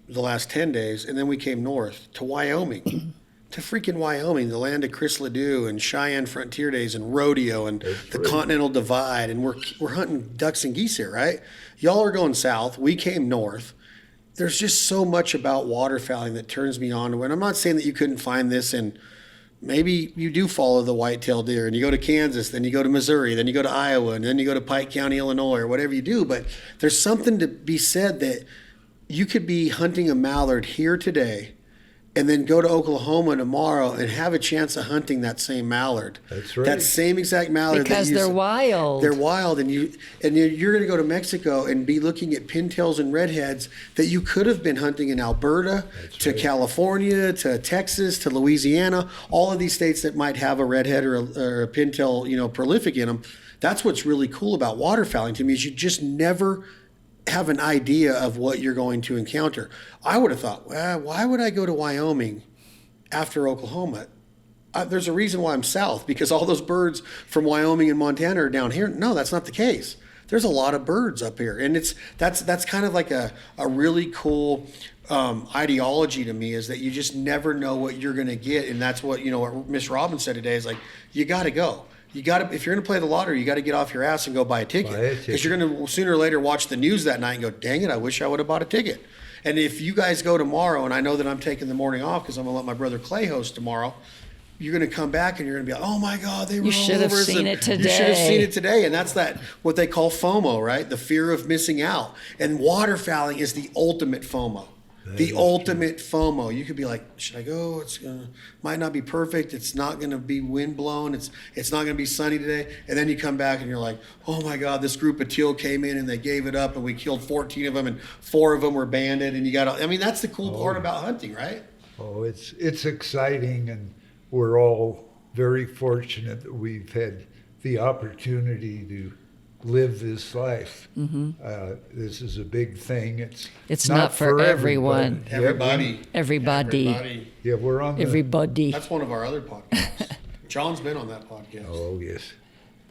the last 10 days, and then we came north to Wyoming. To freaking Wyoming, the land of Chris Ledoux and Cheyenne Frontier Days and rodeo and the Continental Divide, and we're hunting ducks and geese here, right? Y'all are going south. We came north. There's just so much about waterfowling that turns me on. And I'm not saying that you couldn't find this, and maybe you do follow the white-tailed deer, and you go to Kansas, then you go to Missouri, then you go to Iowa, and then you go to Pike County, Illinois, or whatever you do. But there's something to be said that you could be hunting a mallard here today, and then go to Oklahoma tomorrow and have a chance of hunting that same mallard. That's right. That same exact mallard. Because they're wild. They're wild, and you're going to go to Mexico and be looking at pintails and redheads that you could have been hunting in Alberta, to California, to Texas, to Louisiana, all of these states that might have a redhead or a pintail, prolific in them. That's what's really cool about waterfowling to me, is you just never have an idea of what you're going to encounter. I would have thought, well, why would I go to Wyoming after Oklahoma? There's a reason why I'm south, because all those birds from Wyoming and Montana are down here. No, that's not the case. There's a lot of birds up here, and that's kind of like a really cool ideology to me, is that you just never know what you're going to get, and that's what what Miss Robbins said today is like, you got to go. You got to, if you're going to play the lottery, you got to get off your ass and go buy a ticket, because you're going to sooner or later watch the news that night and go, dang it, I wish I would have bought a ticket. And if you guys go tomorrow, and I know that I'm taking the morning off because I'm going to let my brother Clay host tomorrow, you're going to come back and you're going to be like, oh my God, they were all over us. You should have seen it today. You should have seen it today. And that's what they call FOMO, right? The fear of missing out. And waterfowling is the ultimate FOMO. The ultimate FOMO. You could be like, should I go? Might not be perfect. It's not going to be wind blown. It's not going to be sunny today. And then you come back and you're like, oh my God, this group of teal came in and they gave it up and we killed 14 of them and 4 of them were banded. And that's the cool part about hunting, right? Oh, it's exciting, and we're all very fortunate that we've had the opportunity to live this life. This is a big thing. It's not for everyone. Everybody. Yeah, we're on Everybody. That's one of our other podcasts. John's been on that podcast. Oh, yes.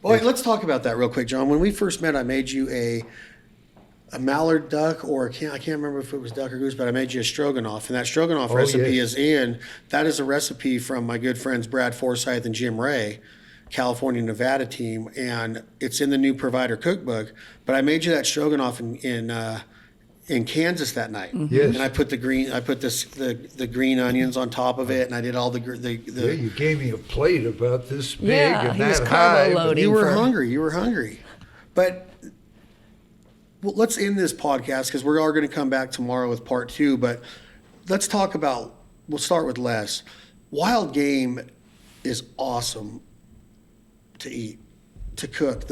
Boy, let's talk about that real quick, John. When we first met, I made you a mallard duck, or I can't remember if it was duck or goose, but I made you a stroganoff. And that stroganoff recipe is that is a recipe from my good friends Brad Forsyth and Jim Ray, California, Nevada team, and it's in the new Provider Cookbook. But I made you that stroganoff in Kansas that night. Yes. And I put the green onions on top of it, and I did all the Yeah, you gave me a plate about this big and he was that carbo high. loading. You were hungry. But let's end this podcast, because we are going to come back tomorrow with part 2. But let's talk about. We'll start with Les. Wild game is awesome to eat, to cook.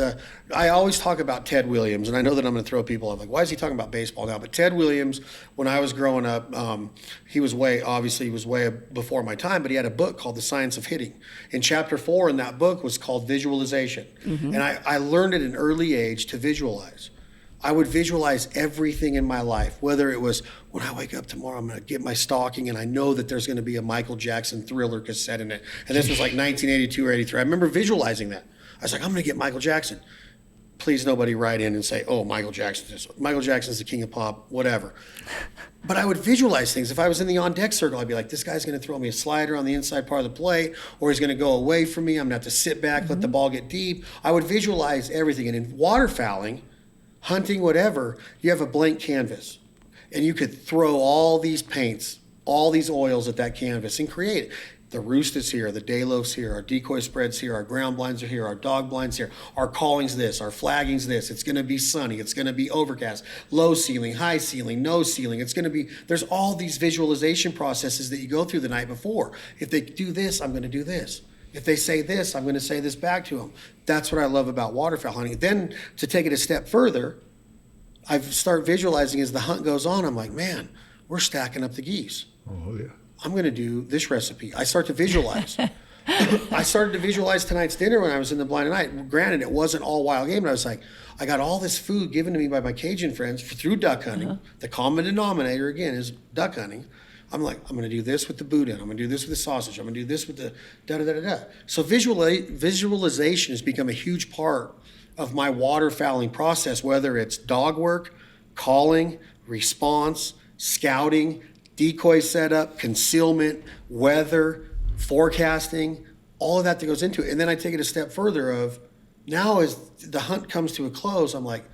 I always talk about Ted Williams, and I know that I'm going to throw people off, like, why is he talking about baseball now? But Ted Williams, when I was growing up, he was way before my time, but he had a book called The Science of Hitting. And chapter 4 in that book was called Visualization. And I learned at an early age to visualize. I would visualize everything in my life, whether it was when I wake up tomorrow, I'm going to get my stocking and I know that there's going to be a Michael Jackson Thriller cassette in it. And this was like 1982 or 83. I remember visualizing that. I was like, I'm going to get Michael Jackson. Please nobody write in and say, oh, Michael Jackson's the king of pop, whatever. But I would visualize things. If I was in the on-deck circle, I'd be like, this guy's going to throw me a slider on the inside part of the plate, or he's going to go away from me. I'm going to have to sit back, let the ball get deep. I would visualize everything. And in waterfowling, hunting, whatever, you have a blank canvas. And you could throw all these paints, all these oils at that canvas and create it. The roost is here, the day loaf's here, our decoy spread's here, our ground blinds are here, our dog blinds here, our calling's this, our flagging's this. It's going to be sunny, it's going to be overcast, low ceiling, high ceiling, no ceiling. It's going to be, there's all these visualization processes that you go through the night before. If they do this, I'm going to do this. If they say this, I'm going to say this back to them. That's what I love about waterfowl hunting. Then to take it a step further, I start visualizing as the hunt goes on. I'm like, man, we're stacking up the geese. Oh, yeah. I'm going to do this recipe. I start to visualize. I started to visualize tonight's dinner when I was in the blind at night. Granted, it wasn't all wild game, but I was like, I got all this food given to me by my Cajun friends through duck hunting. The common denominator, again, is duck hunting. I'm like, I'm going to do this with the boudin. I'm going to do this with the sausage. I'm going to do this with the da-da-da-da-da. So visualization has become a huge part of my waterfowling process, whether it's dog work, calling, response, scouting, decoy setup, concealment, weather, forecasting, all of that goes into it. And then I take it a step further of now as the hunt comes to a close, I'm like,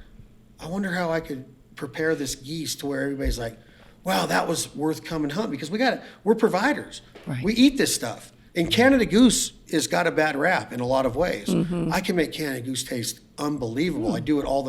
I wonder how I could prepare this geese to where everybody's like, wow, that was worth coming hunt, because we're providers. Right. We eat this stuff. And Canada goose has got a bad rap in a lot of ways. I can make Canada goose taste unbelievable. I do it all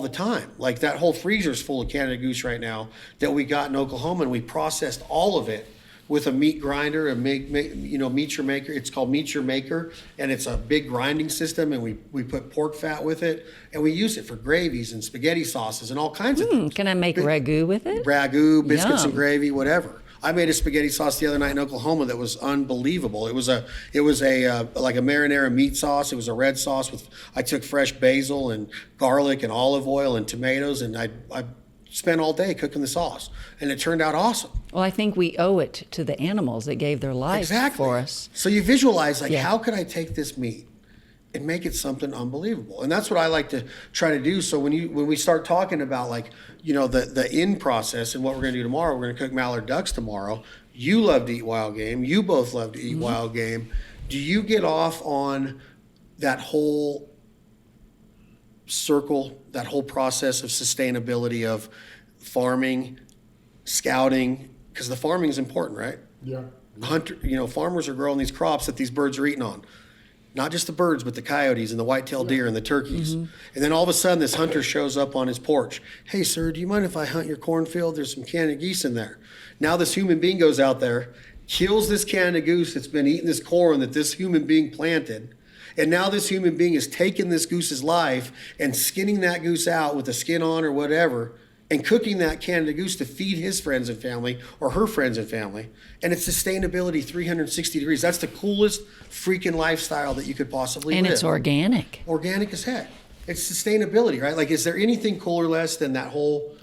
the time. Like that whole freezer's full of Canada goose right now that we got in Oklahoma, and we processed all of it with a meat grinder, Meet Your Maker. It's called Meet Your Maker, and it's a big grinding system, and we put pork fat with it, and we use it for gravies and spaghetti sauces and all kinds of things. Can I make ragu with it? Ragu, biscuits and Yum. gravy, whatever. I made a spaghetti sauce the other night in Oklahoma that was unbelievable. It was a like a marinara meat sauce. It was a red sauce I took fresh basil and garlic and olive oil and tomatoes, and I spent all day cooking the sauce, and it turned out awesome. Well, I think we owe it to the animals that gave their life for us. So you visualize Yeah. how could I take this meat and make it something unbelievable? And that's what I like to try to do. So when we start talking about the end process and what we're going to do tomorrow, we're going to cook mallard ducks tomorrow. You love to eat wild game. You both love to eat wild game. Do you get off on that whole circle, that whole process of sustainability of farming, scouting? Because the farming is important, right? Yeah. Farmers are growing these crops that these birds are eating on. Not just the birds, but the coyotes and the white-tailed deer and the turkeys. And then all of a sudden, this hunter shows up on his porch. Hey, sir, do you mind if I hunt your cornfield? There's some Canada geese in there. Now this human being goes out there, kills this Canada goose that's been eating this corn that this human being planted. And now this human being is taking this goose's life and skinning that goose out with the skin on or whatever, and cooking that Canada goose to feed his friends and family or her friends and family. And it's sustainability 360 degrees. That's the coolest freaking lifestyle that you could possibly live. And it's organic. Organic as heck. It's sustainability, right? Like, is there anything cooler less than that whole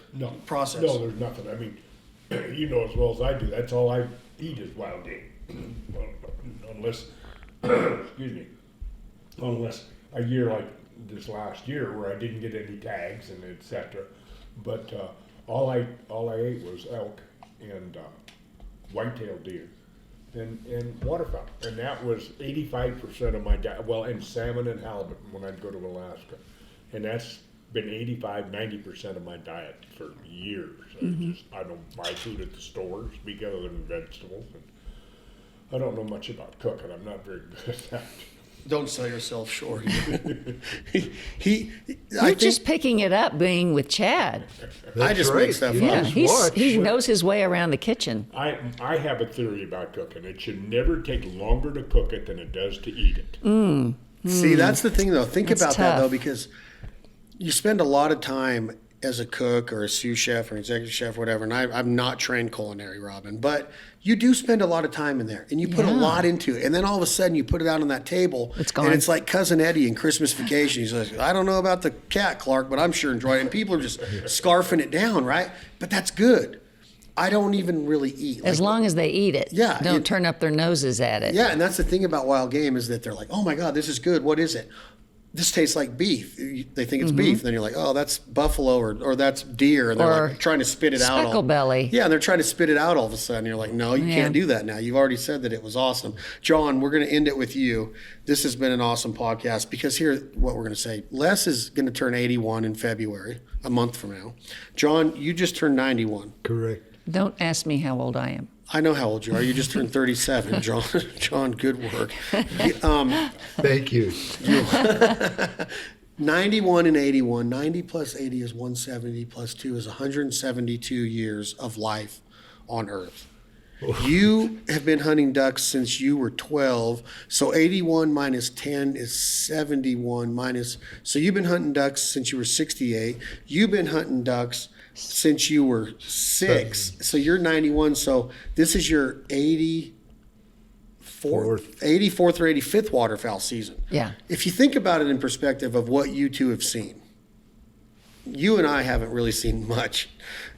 process? No, there's nothing. I mean, you know as well as I do, that's all I eat is wild game. Well, unless, excuse me, unless a year like this last year where I didn't get any tags and et cetera. But all I ate was elk and white-tailed deer and waterfowl, and that was 85% of my diet. Well, and salmon and halibut when I'd go to Alaska, and that's been 85-90% of my diet for years. I don't buy food at the stores because of vegetables, and I don't know much about cooking. I'm not very good at that. Don't sell yourself short. You're just picking it up being with Chad. I just make stuff Yeah, up. he knows his way around the kitchen. I have a theory about cooking. It should never take longer to cook it than it does to eat it. See, that's the thing, though. Think That's about that, tough. though, because you spend a lot of time as a cook or a sous chef or an executive chef, whatever, and I'm not trained culinary, Robin, but you do spend a lot of time in there, and you put a lot into it, and then all of a sudden you put it out on that table, It's gone. and it's like Cousin Eddie in Christmas Vacation. He's like, I don't know about the cat, Clark, but I'm sure enjoying it, and people are just scarfing it down, right? But that's good. I don't even really eat. As long as they eat it. Yeah, Don't it- turn up their noses at it. Yeah, and that's the thing about wild game is that they're like, oh my God, this is good. What is it? This tastes like beef. They think it's beef. And then you're like, oh, that's buffalo or that's deer. And they're Or like trying to spit it out. speckle belly. Yeah, and they're trying to spit it out all of a sudden. You're like, no, you Yeah. can't do that now. You've already said that it was awesome. John, we're going to end it with you. This has been an awesome podcast because here's what we're going to say. Les is going to turn 81 in February, a month from now. John, you just turned 91. Correct. Don't ask me how old I am. I know how old you are. You just turned 37, John. John, good work. Thank you. 91 and 81, 90 plus 80 is 170 plus 2 is 172 years of life on Earth. You have been hunting ducks since you were 12, so 81 minus 10 is 71 minus, so you've been hunting ducks since you were 68. You've been hunting ducks since you were 6, so you're 91, so this is your 84th or 85th waterfowl season. Yeah. If you think about it in perspective of what you two have seen, you and I haven't really seen much,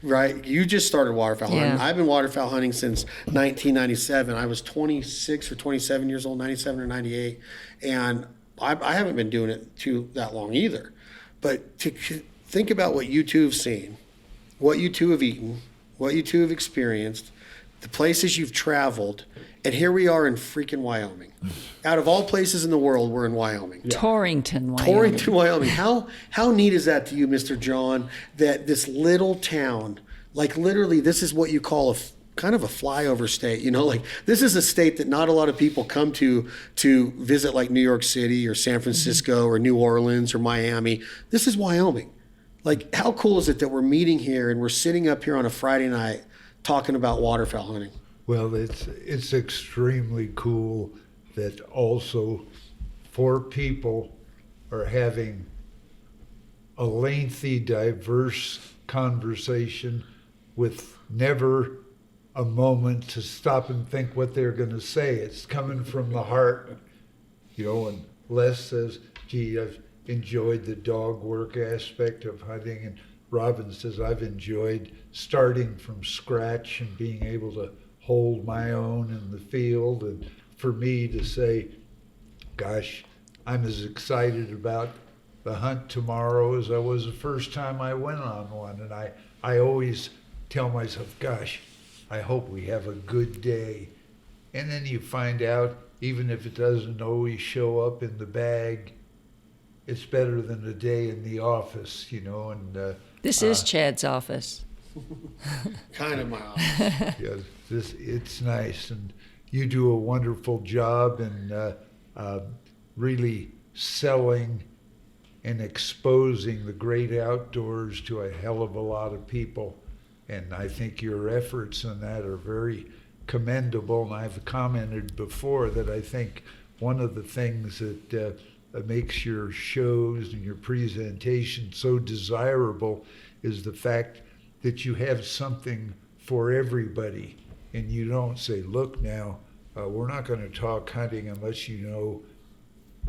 right? You just started waterfowl hunting. Yeah. I've been waterfowl hunting since 1997. I was 26 or 27 years old, 97 or 98. And I haven't been doing it that long either. But to think about what you two have seen, what you two have eaten, what you two have experienced, the places you've traveled, and here we are in freaking Wyoming. Out of all places in the world, we're in Wyoming. Torrington, Wyoming. Torrington, Wyoming. How neat is that to you, Mr. John, that this little town, like literally this is what you call kind of a flyover state, like this is a state that not a lot of people come to visit, like New York City or San Francisco or New Orleans or Miami. This is Wyoming. Like, how cool is it that we're meeting here and we're sitting up here on a Friday night talking about waterfowl hunting? Well, it's extremely cool that also 4 people are having a lengthy, diverse conversation with never a moment to stop and think what they're going to say. It's coming from the heart, and Les says, gee, I've enjoyed the dog work aspect of hunting, and Robin says, I've enjoyed starting from scratch and being able to hold my own in the field, and for me to say, gosh, I'm as excited about the hunt tomorrow as I was the first time I went on one. And I always tell myself, gosh, I hope we have a good day. And then you find out, even if it doesn't always show up in the bag, it's better than a day in the office, and This is Chad's office. Kind of my office. yeah, it's nice, and you do a wonderful job in really selling and exposing the great outdoors to a hell of a lot of people. And I think your efforts in that are very commendable. And I've commented before that I think one of the things that makes your shows and your presentation so desirable is the fact that you have something for everybody. And you don't say, look now, we're not going to talk hunting unless you know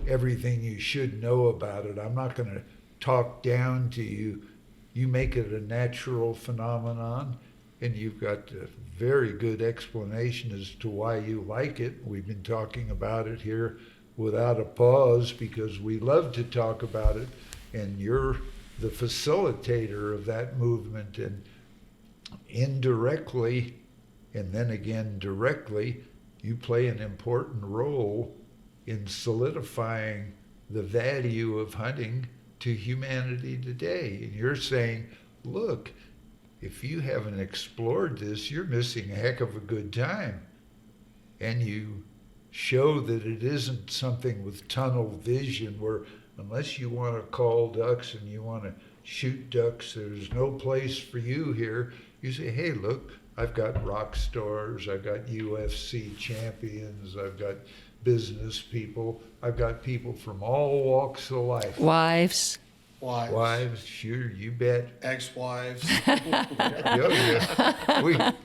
everything you should know about it. I'm not going to talk down to you. You make it a natural phenomenon, and you've got a very good explanation as to why you like it. We've been talking about it here without a pause because we love to talk about it, and you're the facilitator of that movement. And indirectly, and then again directly, you play an important role in solidifying the value of hunting to humanity today. And you're saying, look, if you haven't explored this, you're missing a heck of a good time. And you show that it isn't something with tunnel vision where unless you want to call ducks and you want to shoot ducks, there's no place for you here. You say, hey, look, I've got rock stars, I've got UFC champions, I've got business people, I've got people from all walks of life. Wives. Wives, sure, you bet. Ex-wives. Yeah.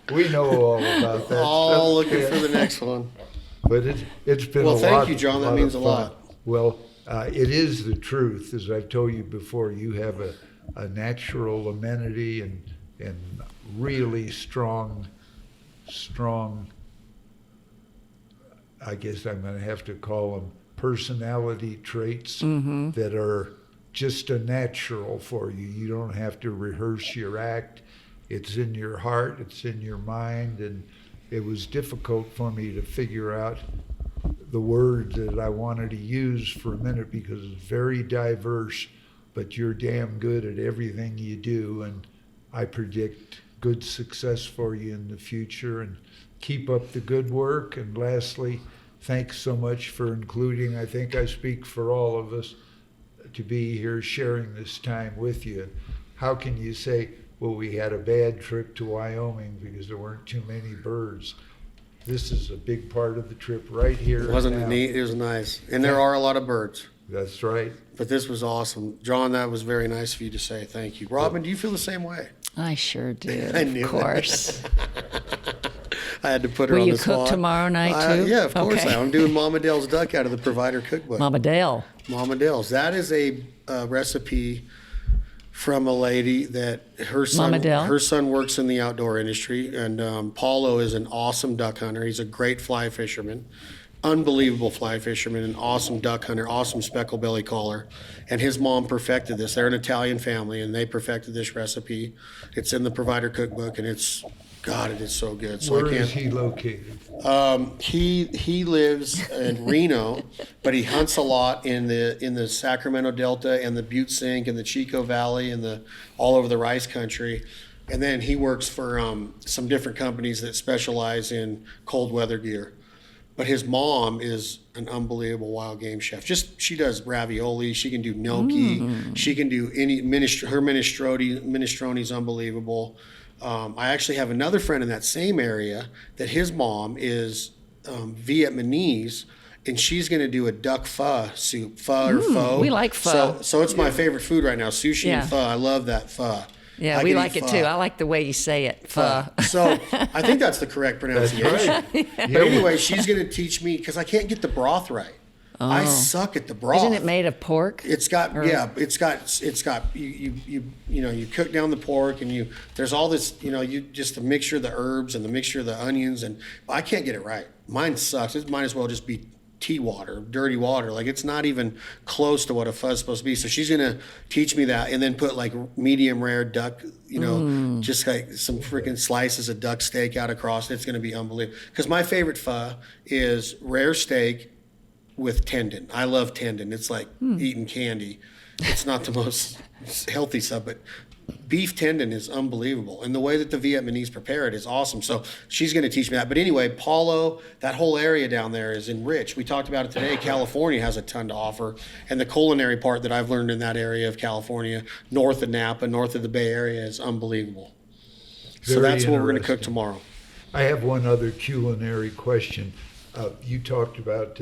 We know all about that. All looking for the next one. But it's been Well, a thank lot. you, John. That lot means of a fun. lot. Well, it is the truth, as I've told you before. You have a natural amenity and really strong. I guess I'm going to have to call them personality traits that are just a natural for you. You don't have to rehearse your act. It's in your heart, it's in your mind, and it was difficult for me to figure out the word that I wanted to use for a minute because it's very diverse, but you're damn good at everything you do, and I predict good success for you in the future, and keep up the good work. And lastly, thanks so much for including, I think I speak for all of us, to be here sharing this time with you. How can you say, well, we had a bad trip to Wyoming because there weren't too many birds? This is a big part of the trip right here. Wasn't and it now. neat? It was nice. And there are a lot of birds. That's right. But this was awesome. John, that was very nice of you to say. Thank you. Robin, do you feel the same way? I sure do. I knew of course. I had to put her Will on you the cook spot. tomorrow night, too? Yeah, of course Okay. I am. I'm doing Mama Dale's duck out of the Provider Cookbook. Mama Dale. Mama Dale's. That is a recipe from a lady that her Mama Dale? son works in the outdoor industry, and Paulo is an awesome duck hunter. He's a great fly fisherman, unbelievable fly fisherman, an awesome duck hunter, awesome speckle belly caller. And his mom perfected this. They're an Italian family, and they perfected this recipe. It's in the Provider Cookbook, and it's, God, it is so good. So Where I can't. is he located? He lives in Reno, but he hunts a lot in the Sacramento Delta and the Butte Sink and the Chico Valley and all over the rice country. And then he works for some different companies that specialize in cold weather gear. But his mom is an unbelievable wild game chef. She does ravioli. She can do gnocchi. She can do her minestrone is unbelievable. I actually have another friend in that same area that his mom is Vietnamese, and she's going to do a duck pho soup, pho. We like pho. So it's my favorite food right now, sushi and pho. I love that pho. Yeah, we like it too. I like the way you say it, pho. So I think that's the correct pronunciation. Right. But anyway, she's going to teach me because I can't get the broth right. I suck at the broth. Isn't it made of pork? It's got it's got you cook down the pork and there's all this you just the mixture of the herbs and the mixture of the onions, and I can't get it right. Mine sucks. It might as well just be tea water, dirty water. Like, it's not even close to what a pho is supposed to be. So she's gonna teach me that, and then put like medium rare duck, just like some freaking slices of duck steak out across it. It's gonna be unbelievable. Because my favorite pho is rare steak with tendon. I love tendon. It's like eating candy. It's not the most healthy stuff, but beef tendon is unbelievable. And the way that the Vietnamese prepare it is awesome. So she's going to teach me that. But anyway, Paulo, that whole area down there is enriched. We talked about it today. California has a ton to offer. And the culinary part that I've learned in that area of California, north of Napa, north of the Bay Area, is unbelievable. So that's what we're going to cook tomorrow. I have one other culinary question. You talked about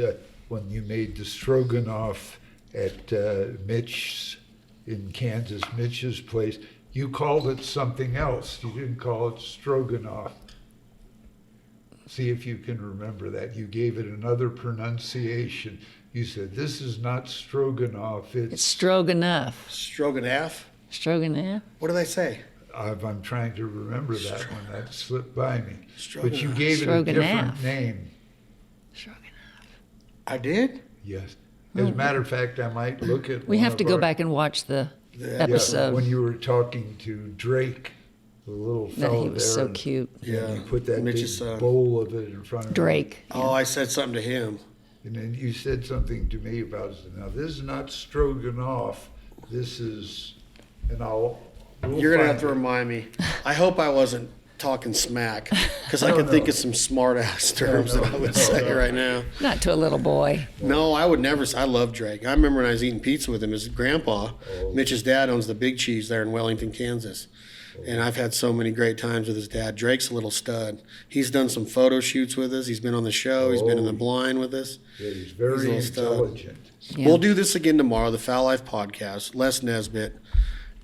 when you made the stroganoff at Mitch's in Kansas, Mitch's place. You called it something else. You didn't call it stroganoff. See if you can remember that. You gave it another pronunciation. You said, this is not stroganoff, It's stroganoff. Stroganoff? Stroganoff? What did I say? I'm trying to remember that one. That slipped by me. But you Stroganoff. gave it a Stroganoff. different name. Stroganoff. I did? Yes. As a matter of fact, I might look at We one have to of go our- back and watch the Yeah, episode. when you were talking to Drake, the little That fellow he was there, so and cute. Yeah. you put that Mitch's big son. bowl of it in front of Drake. Oh, I said something to him. him. And then you said something to me about, now this is not stroganoff, this is, and we'll You're going to have find to it. remind me. I hope I wasn't talking smack, because I can think of some smart ass terms that I would say right now. Not to a little boy. No, I would never. I love Drake. I remember when I was eating pizza with him. His grandpa, Mitch's dad, owns the Big Cheese there in Wellington, Kansas. And I've had so many great times with his dad. Drake's a little stud. He's done some photo shoots with us. He's been on the show. He's been in the blind with us. Yeah, he's He's a very little stud. intelligent. Yeah. We'll do this again tomorrow, the Fowl Life Podcast. Les Naisbitt,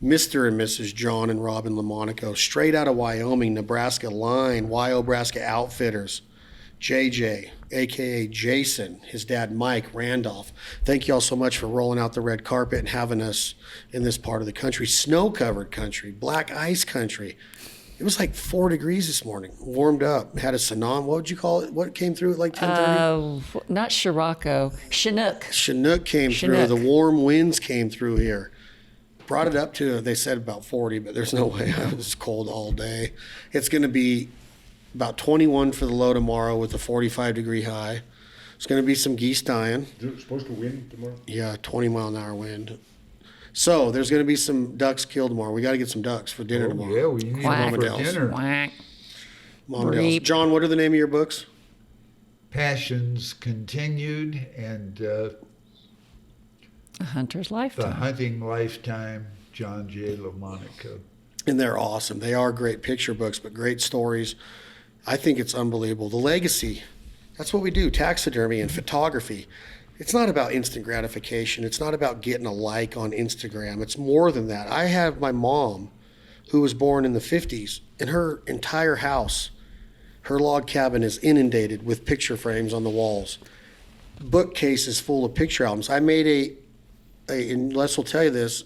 Mr. and Mrs. John and Robin Lomonaco, straight out of Wyoming, Nebraska line, Wyobraska Outfitters, JJ, a.k.a. Jason, his dad Mike Randolph. Thank you all so much for rolling out the red carpet and having us in this part of the country. Snow-covered country, black ice country. It was like 4 degrees this morning, warmed up, had a tsunami. What would you call it? What came through at like 10:30? Not Scirocco. Chinook. Chinook came through. Chinook. The warm winds came through here. Brought it up to, they said about 40, but there's no way. It was cold all day. It's going to be about 21 for the low tomorrow with a 45-degree high. There's going to be some geese dying. Is it supposed to wind tomorrow? Yeah, 20-mile-an-hour wind. So there's going to be some ducks killed tomorrow. We got to get some ducks for dinner Oh, tomorrow. yeah, we need Quack. them for Mama dinner. Quack. Mom Dell's. Reap. John, what are the name of your books? Passions Continued and A hunter's The lifetime. Hunting Lifetime, John J. Lomonaco. And they're awesome. They are great picture books, but great stories. I think it's unbelievable. The legacy, that's what we do, taxidermy and photography. It's not about instant gratification. It's not about getting a like on Instagram. It's more than that. I have my mom, who was born in the 50s, and her entire house, her log cabin is inundated with picture frames on the walls. Bookcases full of picture albums. I made and Les will tell you this,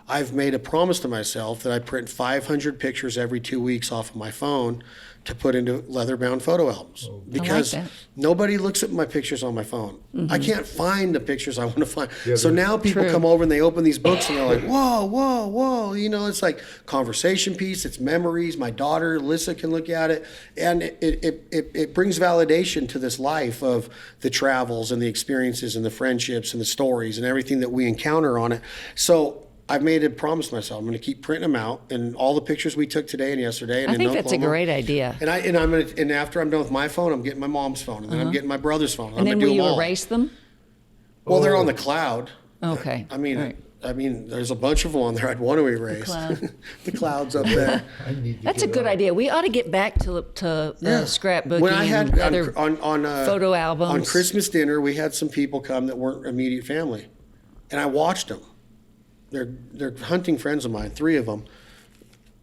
I've made a promise to myself that I print 500 pictures every 2 weeks off of my phone to put into leather-bound photo albums. Because that. nobody looks at my pictures on my phone. I can't find the pictures I want to find. Yeah, So now people True. come over and they open these books and they're like, whoa, whoa, whoa. You know, it's like conversation piece, it's memories. My daughter, Alyssa, can look at it. And it brings validation to this life of the travels and the experiences and the friendships and the stories and everything that we encounter on it. So I've made a promise to myself. I'm going to keep printing them out, and all the pictures we took today and yesterday. And I in think that's a Oklahoma. great idea. And after I'm done with my phone, I'm getting my mom's phone, and then I'm getting my brother's phone. And I'm then gonna will do you them all. erase them? Well, they're on the cloud. Okay. I mean, All right. I mean, there's a bunch of them on there I'd want to erase. cloud. The clouds up there. I need to That's a get good on. idea. We ought to get back to scrapbooking When I had and other on photo albums. on Christmas dinner, we had some people come that weren't immediate family, and I watched them. They're hunting friends of mine, 3 of them,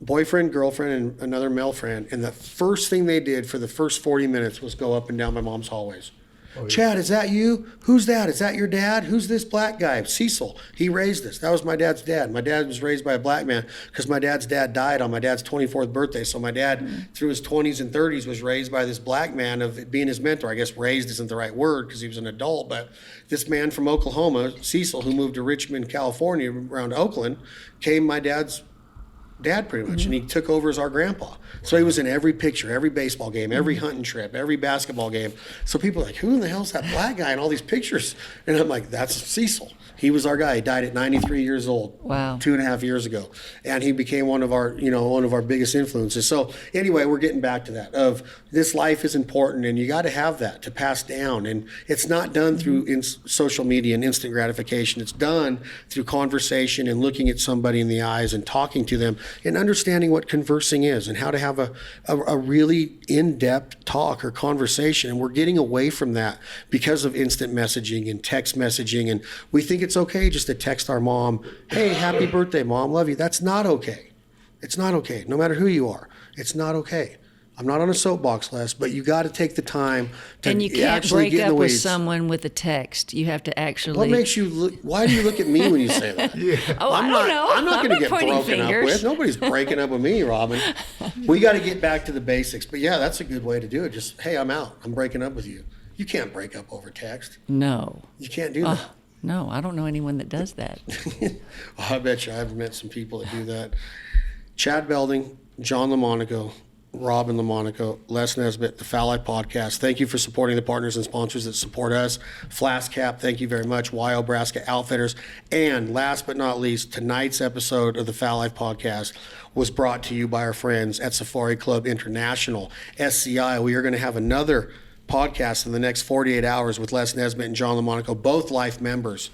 boyfriend, girlfriend, and another male friend. And the first thing they did for the first 40 minutes was go up and down my mom's hallways. Oh, yeah. Chad, is that you? Who's that? Is that your dad? Who's this black guy? Cecil. He raised us. That was my dad's dad. My dad was raised by a black man because my dad's dad died on my dad's 24th birthday. So my dad, through his 20s and 30s, was raised by this black man of being his mentor. I guess raised isn't the right word because he was an adult, but this man from Oklahoma, Cecil, who moved to Richmond, California, around Oakland, came my dad's dad pretty much, and he took over as our grandpa. So he was in every picture, every baseball game, every hunting trip, every basketball game. So people are like, who in the hell's that black guy in all these pictures? And I'm like, that's Cecil. He was our guy. He died at 93 years old. Wow. 2.5 years ago. And he became one of our biggest influences. So anyway, we're getting back to that of this life is important, and you got to have that to pass down. And it's not done through social media and instant gratification. It's done through conversation and looking at somebody in the eyes and talking to them and understanding what conversing is and how to have a really in-depth talk or conversation. And we're getting away from that because of instant messaging and text messaging. And we think it's okay just to text our mom, hey, happy birthday, Mom, love you. That's not okay. It's not okay. No matter who you are, it's not okay. I'm not on a soapbox, Les, but you got to take the time to and you can't actually break get in up the with weeds. someone with a text. You have to actually. What makes you look, why do you look at me when you say that? Oh, I don't know. I'm not going to get pointing broken up fingers. with. Nobody's breaking up with me, Robin. We got to get back to the basics. But yeah, that's a good way to do it. Just, hey, I'm out. I'm breaking up with you. You can't break up over text. No. You can't do that. No, I don't know anyone that does that. I bet you I've met some people that do that. Chad Belding, John Lomonaco, Robin Lomonaco, Les Naisbitt, the Fowl Eye Podcast. Thank you for supporting the partners and sponsors that support us. Flask Cap, thank you very much. Wyobraska Outfitters. And last but not least, tonight's episode of the Fowl Eye Podcast was brought to you by our friends at Safari Club International, SCI. We are going to have another podcast in the next 48 hours with Les Naisbitt and John Lomonaco, both life members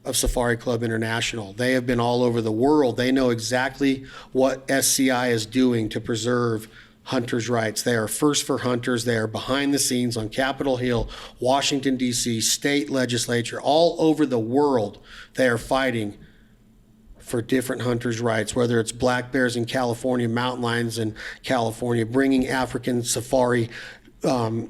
of Safari Club International. They have been all over the world. They know exactly what SCI is doing to preserve hunters' rights. They are first for hunters. They are behind the scenes on Capitol Hill, Washington, D.C., state legislature, all over the world. They are fighting for different hunters' rights, whether it's black bears in California, mountain lions in California, bringing African safari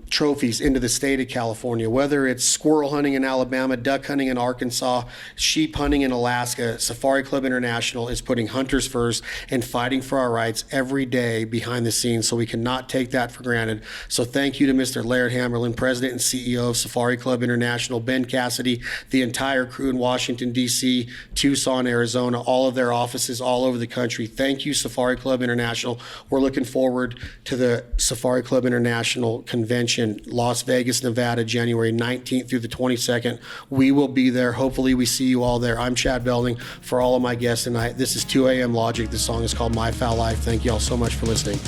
trophies into the state of California, whether it's squirrel hunting in Alabama, duck hunting in Arkansas, sheep hunting in Alaska. Safari Club International is putting hunters first and fighting for our rights every day behind the scenes, so we cannot take that for granted. So thank you to Mr. Laird Hammerlin, President and CEO of Safari Club International, Ben Cassidy, the entire crew in Washington, D.C., Tucson, Arizona, all of their offices all over the country. Thank you, Safari Club International. We're looking forward to the Safari Club International Convention, Las Vegas, Nevada, January 19th through the 22nd. We will be there. Hopefully we see you all there. I'm Chad Belding. For all of my guests tonight, this is 2 a.m. Logic. The song is called My Foul Life. Thank you all so much for listening.